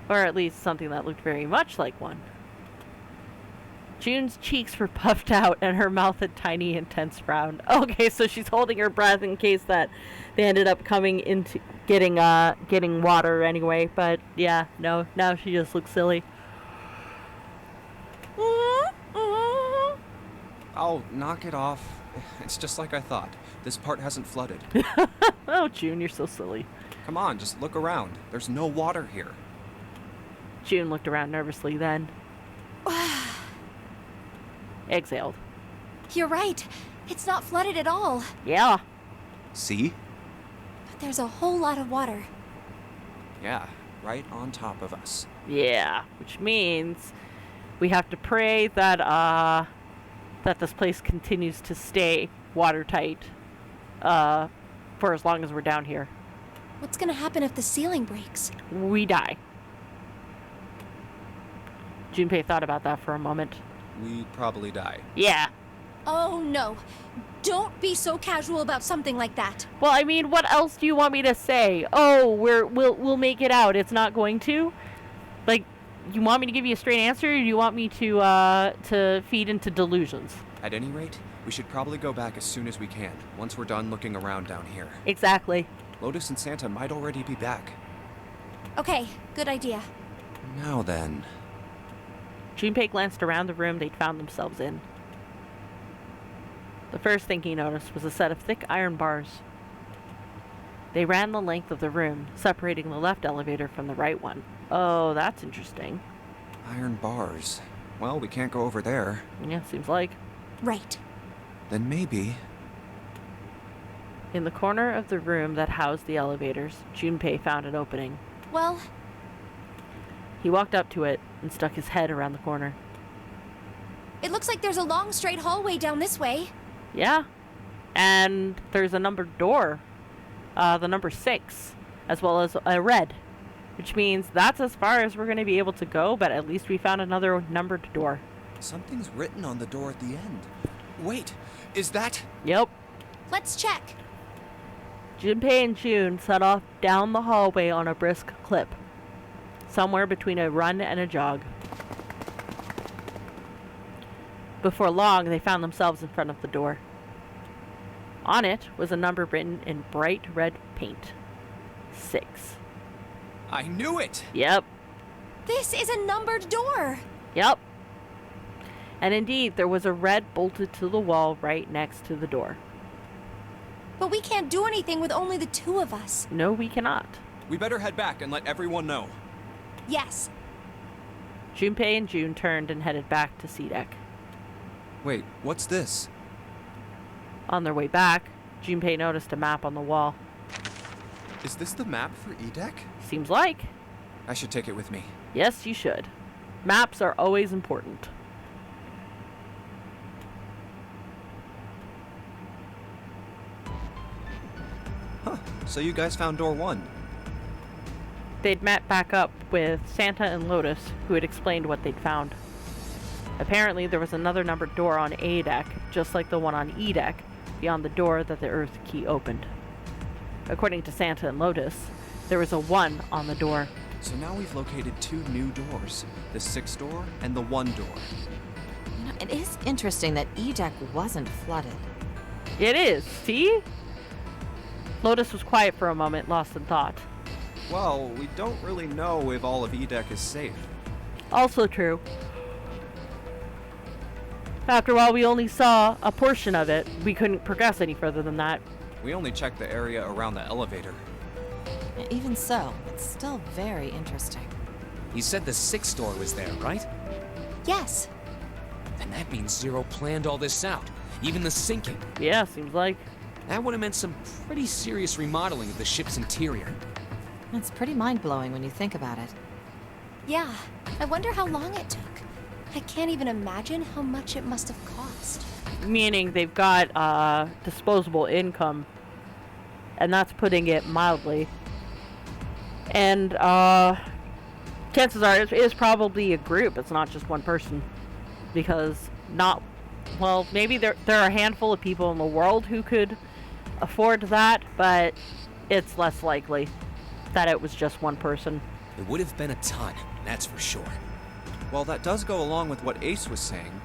[SPEAKER 4] Or at least something that looked very much like one. June's cheeks were puffed out and her mouth a tiny, intense frown. Okay, so she's holding her breath in case that they ended up coming into getting water anyway. But yeah, no, now she just looks silly.
[SPEAKER 3] Oh, knock it off. It's just like I thought. This part hasn't flooded.
[SPEAKER 4] Oh, June, you're so silly.
[SPEAKER 3] Come on, just look around. There's no water here.
[SPEAKER 4] June looked around nervously, then exhaled.
[SPEAKER 9] You're right. It's not flooded at all.
[SPEAKER 4] Yeah.
[SPEAKER 3] See?
[SPEAKER 9] But there's a whole lot of water.
[SPEAKER 3] Yeah, right on top of us.
[SPEAKER 4] Yeah, which means we have to pray that this place continues to stay watertight for as long as we're down here.
[SPEAKER 9] What's gonna happen if the ceiling breaks?
[SPEAKER 4] We die. Junpei thought about that for a moment.
[SPEAKER 3] We'd probably die.
[SPEAKER 4] Yeah.
[SPEAKER 9] Oh no. Don't be so casual about something like that.
[SPEAKER 4] Well, I mean, what else do you want me to say? Oh, we'll make it out. It's not going to? Like, you want me to give you a straight answer, or do you want me to feed into delusions?
[SPEAKER 3] At any rate, we should probably go back as soon as we can, once we're done looking around down here.
[SPEAKER 4] Exactly.
[SPEAKER 3] Lotus and Santa might already be back.
[SPEAKER 9] Okay, good idea.
[SPEAKER 3] Now then.
[SPEAKER 4] Junpei glanced around the room they'd found themselves in. The first thing he noticed was a set of thick iron bars. They ran the length of the room, separating the left elevator from the right one. Oh, that's interesting.
[SPEAKER 3] Iron bars. Well, we can't go over there.
[SPEAKER 4] Yeah, seems like.
[SPEAKER 9] Right.
[SPEAKER 3] Then maybe...
[SPEAKER 4] In the corner of the room that housed the elevators, Junpei found an opening.
[SPEAKER 9] Well...
[SPEAKER 4] He walked up to it and stuck his head around the corner.
[SPEAKER 9] It looks like there's a long straight hallway down this way.
[SPEAKER 4] Yeah. And there's a numbered door. The number 6, as well as a red. Which means that's as far as we're going to be able to go, but at least we found another numbered door.
[SPEAKER 3] Something's written on the door at the end. Wait, is that...
[SPEAKER 4] Yep.
[SPEAKER 9] Let's check.
[SPEAKER 4] Junpei and June set off down the hallway on a brisk clip, somewhere between a run and a jog. Before long, they found themselves in front of the door. On it was a number written in bright red paint. 6.
[SPEAKER 3] I knew it!
[SPEAKER 4] Yep.
[SPEAKER 9] This is a numbered door.
[SPEAKER 4] Yep. And indeed, there was a red bolted to the wall right next to the door.
[SPEAKER 9] But we can't do anything with only the 2 of us.
[SPEAKER 4] No, we cannot.
[SPEAKER 3] We better head back and let everyone know.
[SPEAKER 9] Yes.
[SPEAKER 4] Junpei and June turned and headed back to C-Deck.
[SPEAKER 3] Wait, what's this?
[SPEAKER 4] On their way back, Junpei noticed a map on the wall.
[SPEAKER 3] Is this the map for EDEC?
[SPEAKER 4] Seems like.
[SPEAKER 3] I should take it with me.
[SPEAKER 4] Yes, you should. Maps are always important.
[SPEAKER 3] Huh, so you guys found door 1.
[SPEAKER 4] They'd met back up with Santa and Lotus, who had explained what they'd found. Apparently, there was another numbered door on A deck, just like the one on E deck, beyond the door that the Earth key opened. According to Santa and Lotus, there was a 1 on the door.
[SPEAKER 3] So now we've located 2 new doors, the 6 door and the 1 door.
[SPEAKER 7] You know, it is interesting that E-Deck wasn't flooded.
[SPEAKER 4] It is, see? Lotus was quiet for a moment, lost in thought.
[SPEAKER 3] Well, we don't really know if all of EDEC is safe.
[SPEAKER 4] Also true. After all, we only saw a portion of it. We couldn't progress any further than that.
[SPEAKER 3] We only checked the area around the elevator.
[SPEAKER 7] Even so, it's still very interesting.
[SPEAKER 2] You said the 6th door was there, right?
[SPEAKER 9] Yes.
[SPEAKER 2] Then that means Zero planned all this out, even the sinking.
[SPEAKER 4] Yeah, seems like.
[SPEAKER 2] That would have meant some pretty serious remodeling of the ship's interior.
[SPEAKER 7] It's pretty mind-blowing when you think about it.
[SPEAKER 9] Yeah. I wonder how long it took. I can't even imagine how much it must have cost.
[SPEAKER 4] Meaning they've got disposable income. And that's putting it mildly. And chances are it is probably a group. It's not just one person. Because maybe there are a handful of people in the world who could afford that, but it's less likely that it was just one person.
[SPEAKER 2] It would have been a ton, that's for sure.
[SPEAKER 3] Well, that does go along with what Ace was saying.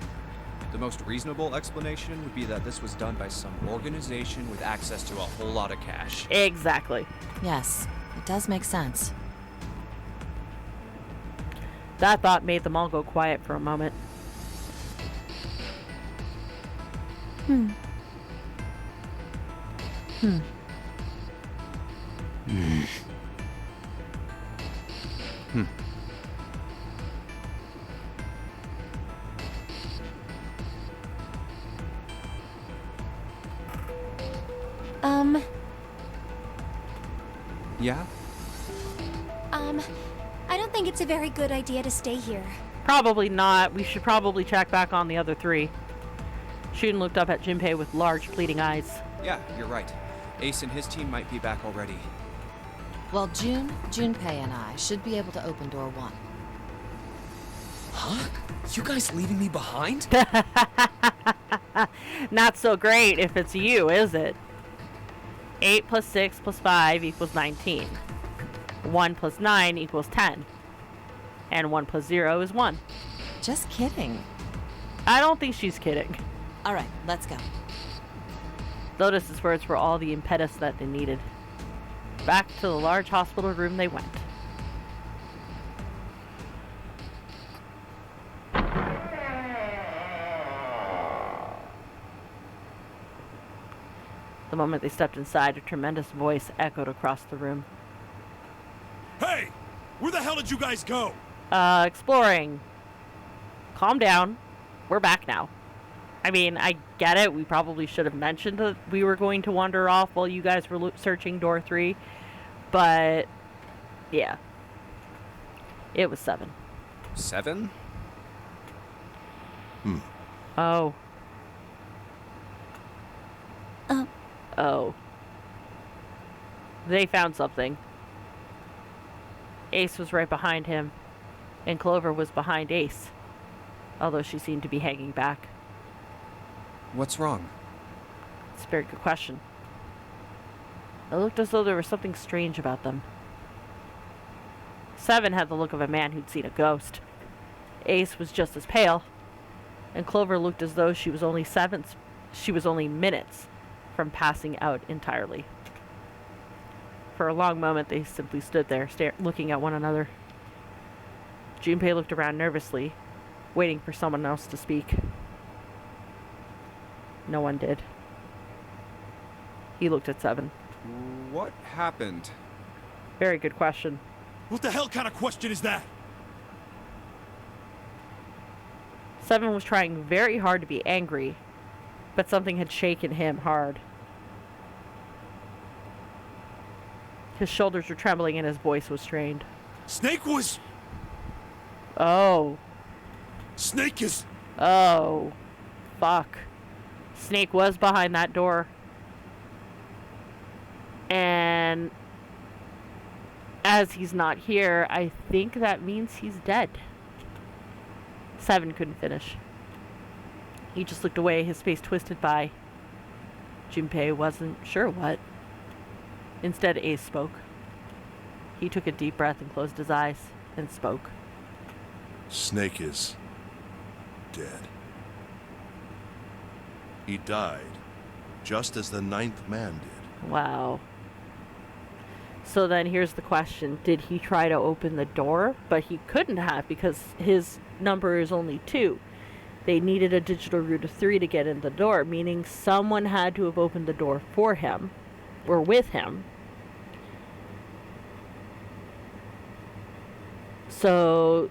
[SPEAKER 3] The most reasonable explanation would be that this was done by some organization with access to a whole lot of cash.
[SPEAKER 4] Exactly.
[SPEAKER 7] Yes, it does make sense.
[SPEAKER 4] That thought made them all go quiet for a moment.
[SPEAKER 3] Yeah?
[SPEAKER 9] I don't think it's a very good idea to stay here.
[SPEAKER 4] Probably not. We should probably check back on the other 3. Shun looked up at Junpei with large, pleading eyes.
[SPEAKER 3] Yeah, you're right. Ace and his team might be back already.
[SPEAKER 7] Well, Junpei and I should be able to open door 1.
[SPEAKER 2] Huh? You guys leaving me behind?
[SPEAKER 4] Not so great if it's you, is it? 8 plus 6 plus 5 equals 19. 1 plus 9 equals 10. And 1 plus 0 is 1.
[SPEAKER 7] Just kidding.
[SPEAKER 4] I don't think she's kidding.
[SPEAKER 7] All right, let's go.
[SPEAKER 4] Lotus's words were all the impetus that they needed. Back to the large hospital room they went. The moment they stepped inside, a tremendous voice echoed across the room.
[SPEAKER 1] Hey! Where the hell did you guys go?
[SPEAKER 4] Exploring. Calm down. We're back now. I mean, I get it. We probably should have mentioned that we were going to wander off while you guys were searching door 3. But, yeah. It was 7.
[SPEAKER 3] 7?
[SPEAKER 4] Oh. Oh. They found something. Ace was right behind him, and Clover was behind Ace, although she seemed to be hanging back.
[SPEAKER 3] What's wrong?
[SPEAKER 4] It's a very good question. It looked as though there was something strange about them. 7 had the look of a man who'd seen a ghost. Ace was just as pale, and Clover looked as though she was only minutes from passing out entirely. For a long moment, they simply stood there, looking at one another. Junpei looked around nervously, waiting for someone else to speak. No one did. He looked at 7.
[SPEAKER 3] What happened?
[SPEAKER 4] Very good question.
[SPEAKER 1] What the hell kind of question is that?
[SPEAKER 4] 7 was trying very hard to be angry, but something had shaken him hard. His shoulders were trembling and his voice was strained.
[SPEAKER 1] Snake was...
[SPEAKER 4] Oh.
[SPEAKER 1] Snake is...
[SPEAKER 4] Oh. Fuck. Snake was behind that door. And as he's not here, I think that means he's dead. 7 couldn't finish. He just looked away, his face twisted by. Junpei wasn't sure what. Instead, Ace spoke. He took a deep breath and closed his eyes and spoke.
[SPEAKER 8] Snake is dead. He died, just as the 9th man did.
[SPEAKER 4] Wow. So then here's the question. Did he try to open the door? But he couldn't have because his number is only 2. They needed a digital root of 3 to get in the door, meaning someone had to have opened the door for him or with him. So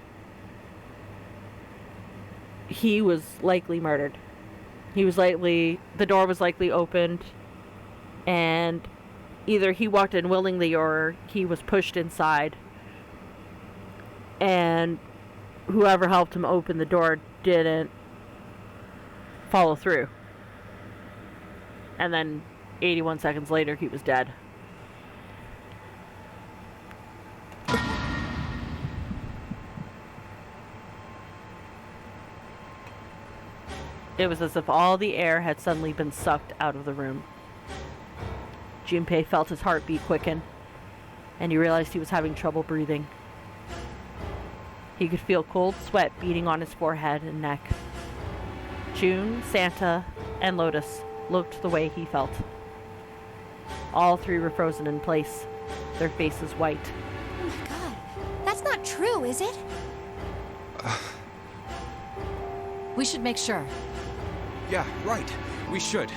[SPEAKER 4] he was likely murdered. The door was likely opened, and either he walked in willingly or he was pushed inside, and whoever helped him open the door didn't follow through. And then 81 seconds later, he was dead. It was as if all the air had suddenly been sucked out of the room. Junpei felt his heartbeat quicken, and he realized he was having trouble breathing. He could feel cold sweat beating on his forehead and neck. June, Santa, and Lotus looked the way he felt. All 3 were frozen in place, their faces white.
[SPEAKER 9] Oh my god. That's not true, is it?
[SPEAKER 7] We should make sure.
[SPEAKER 3] Yeah, right. We should.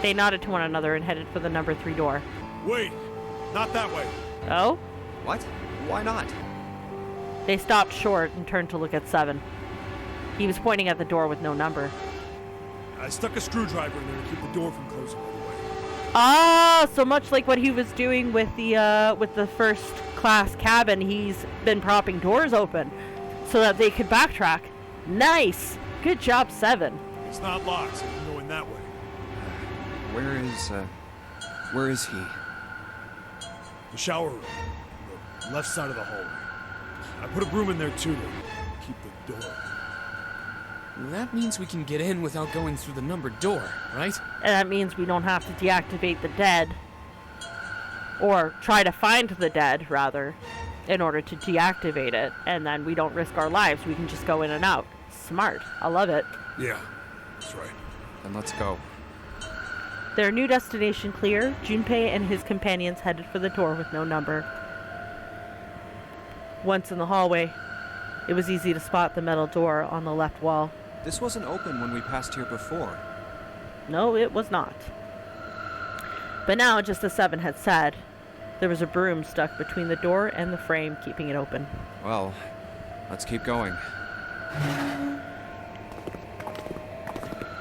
[SPEAKER 4] They nodded to one another and headed for the number 3 door.
[SPEAKER 1] Wait, not that way.
[SPEAKER 4] Oh?
[SPEAKER 3] What? Why not?
[SPEAKER 4] They stopped short and turned to look at 7. He was pointing at the door with no number.
[SPEAKER 1] I stuck a screwdriver in there to keep the door from closing all the way.
[SPEAKER 4] Ah, so much like what he was doing with the first class cabin, he's been propping doors open so that they could backtrack. Nice! Good job, 7.
[SPEAKER 1] It's not locked, so I'm going that way.
[SPEAKER 3] Where is he?
[SPEAKER 1] The shower room. The left side of the hallway. I put a broom in there too to keep the door.
[SPEAKER 2] That means we can get in without going through the numbered door, right?
[SPEAKER 4] And that means we don't have to deactivate the dead. Or try to find the dead, rather, in order to deactivate it. And then we don't risk our lives. We can just go in and out. Smart. I love it.
[SPEAKER 1] Yeah, that's right.
[SPEAKER 3] Then let's go.
[SPEAKER 4] Their new destination clear, Junpei and his companions headed for the door with no number. Once in the hallway, it was easy to spot the metal door on the left wall.
[SPEAKER 3] This wasn't open when we passed here before.
[SPEAKER 4] No, it was not. But now, just as 7 had said, there was a broom stuck between the door and the frame, keeping it open.
[SPEAKER 3] Well, let's keep going.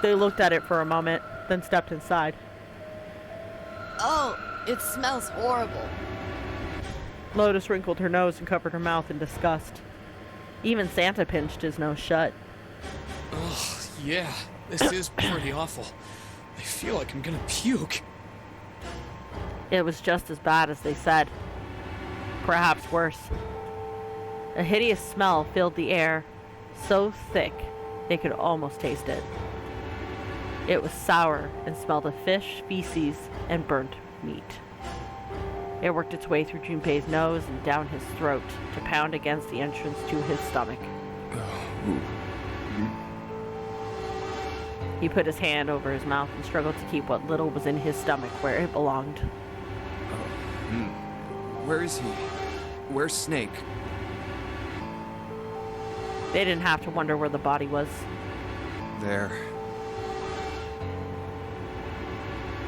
[SPEAKER 4] They looked at it for a moment, then stepped inside.
[SPEAKER 7] Oh, it smells horrible.
[SPEAKER 4] Lotus wrinkled her nose and covered her mouth in disgust. Even Santa pinched his nose shut.
[SPEAKER 2] Ugh, yeah, this is pretty awful. I feel like I'm gonna puke.
[SPEAKER 4] It was just as bad as they said. Perhaps worse. A hideous smell filled the air, so thick they could almost taste it. It was sour and smelled of fish, feces, and burnt meat. It worked its way through Junpei's nose and down his throat to pound against the entrance to his stomach. He put his hand over his mouth and struggled to keep what little was in his stomach where it belonged.
[SPEAKER 3] Where is he? Where's Snake?
[SPEAKER 4] They didn't have to wonder where the body was.
[SPEAKER 3] There.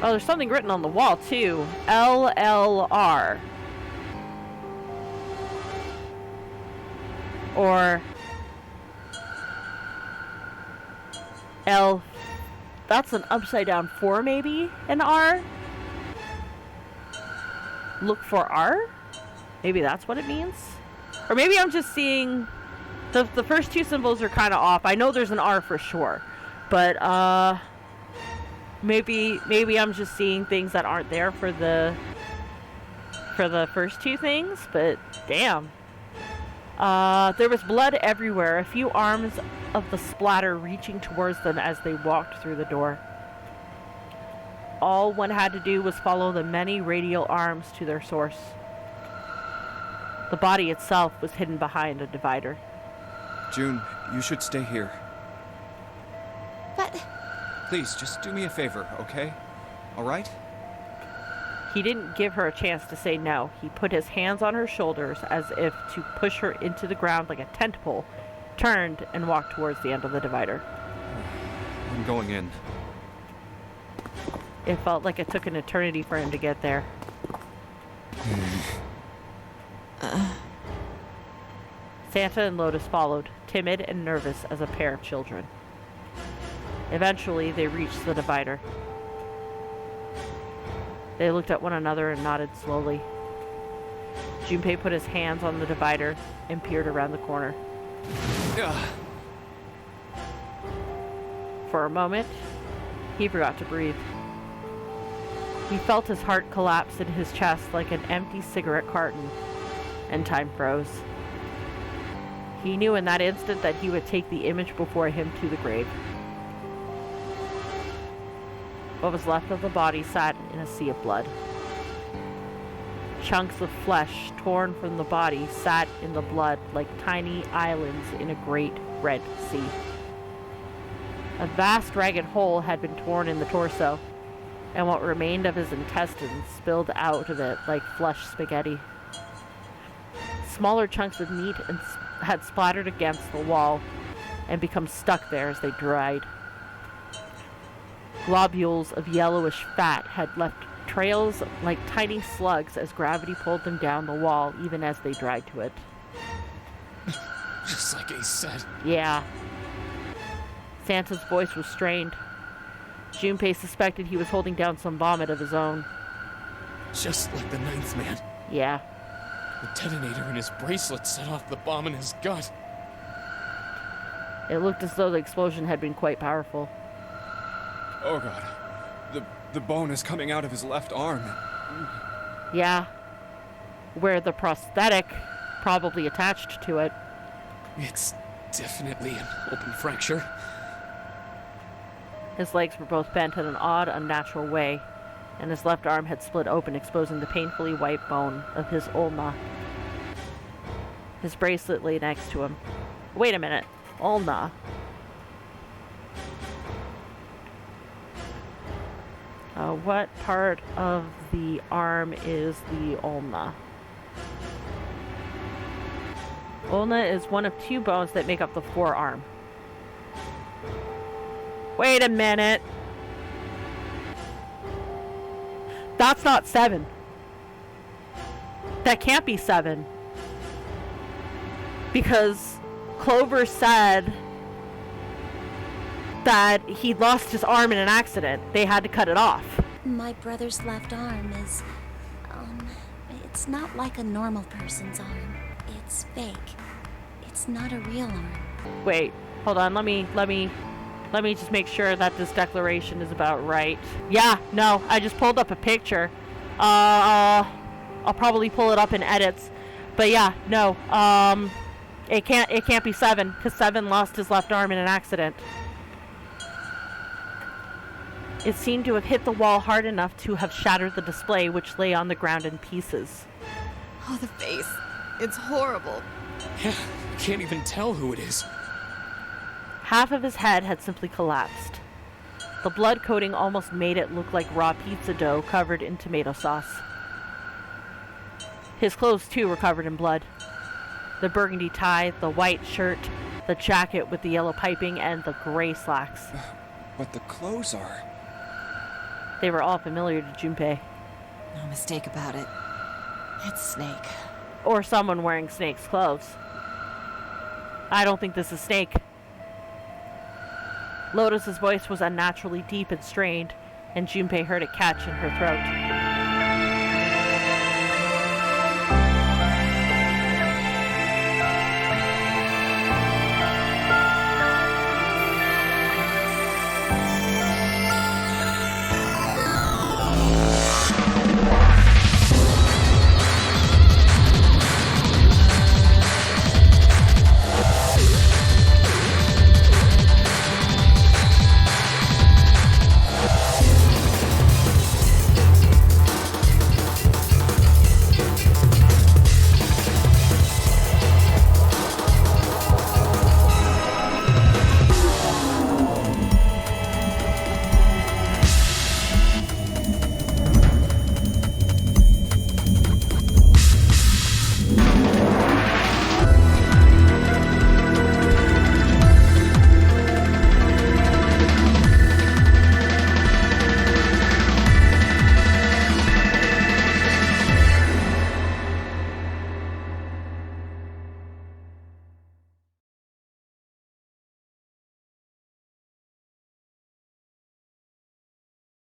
[SPEAKER 4] Oh, there's something written on the wall, too. LLR. Or... L... That's an upside down 4, maybe? An R? Look for R? Maybe that's what it means? Or maybe I'm just seeing... The first two symbols are kind of off. I know there's an R for sure. But, maybe I'm just seeing things that aren't there for the first two things, but damn. There was blood everywhere, a few arms of the splatter reaching towards them as they walked through the door. All one had to do was follow the many radial arms to their source. The body itself was hidden behind a divider.
[SPEAKER 3] June, you should stay here.
[SPEAKER 6] But...
[SPEAKER 3] Please, just do me a favor, okay? All right?
[SPEAKER 4] He didn't give her a chance to say no. He put his hands on her shoulders as if to push her into the ground like a tent pole, turned, and walked towards the end of the divider.
[SPEAKER 3] I'm going in.
[SPEAKER 4] It felt like it took an eternity for him to get there. Santa and Lotus followed, timid and nervous as a pair of children. Eventually, they reached the divider. They looked at one another and nodded slowly. Junpei put his hands on the divider and peered around the corner. For a moment, he forgot to breathe. He felt his heart collapse in his chest like an empty cigarette carton, and time froze. He knew in that instant that he would take the image before him to the grave. What was left of the body sat in a sea of blood. Chunks of flesh torn from the body sat in the blood like tiny islands in a great red sea. A vast ragged hole had been torn in the torso, and what remained of his intestines spilled out of it like flesh spaghetti. Smaller chunks of meat had splattered against the wall and become stuck there as they dried. Globules of yellowish fat had left trails like tiny slugs as gravity pulled them down the wall even as they dried to it.
[SPEAKER 2] Just like Ace said.
[SPEAKER 4] Yeah. Santa's voice was strained. Junpei suspected he was holding down some vomit of his own.
[SPEAKER 2] Just like the ninth man.
[SPEAKER 4] Yeah.
[SPEAKER 2] The detonator in his bracelet set off the bomb in his gut.
[SPEAKER 4] It looked as though the explosion had been quite powerful.
[SPEAKER 3] Oh god. The bone is coming out of his left arm.
[SPEAKER 4] Yeah. Where the prosthetic probably attached to it.
[SPEAKER 2] It's definitely an open fracture.
[SPEAKER 4] His legs were both bent in an odd, unnatural way, and his left arm had split open, exposing the painfully white bone of his ulna. His bracelet lay next to him. Wait a minute. Ulna. What part of the arm is the ulna? Ulna is one of two bones that make up the forearm. Wait a minute. That's not 7. That can't be 7. Because Clover said that he lost his arm in an accident. They had to cut it off.
[SPEAKER 6] My brother's left arm is, it's not like a normal person's arm. It's fake. It's not a real arm.
[SPEAKER 4] Wait, hold on. Let me just make sure that this declaration is about right. Yeah, no, I just pulled up a picture. I'll probably pull it up in edits. But yeah, no. It can't be 7 because 7 lost his left arm in an accident. It seemed to have hit the wall hard enough to have shattered the display, which lay on the ground in pieces.
[SPEAKER 7] Oh, the face. It's horrible.
[SPEAKER 2] Yeah, can't even tell who it is.
[SPEAKER 4] Half of his head had simply collapsed. The blood coating almost made it look like raw pizza dough covered in tomato sauce. His clothes, too, were covered in blood. The burgundy tie, the white shirt, the jacket with the yellow piping, and the gray slacks.
[SPEAKER 5] But the clothes are...
[SPEAKER 4] They were all familiar to Junpei.
[SPEAKER 7] No mistake about it. It's Snake.
[SPEAKER 4] Or someone wearing Snake's clothes. I don't think this is Snake. Lotus's voice was unnaturally deep and strained, and Junpei heard it catch in her throat.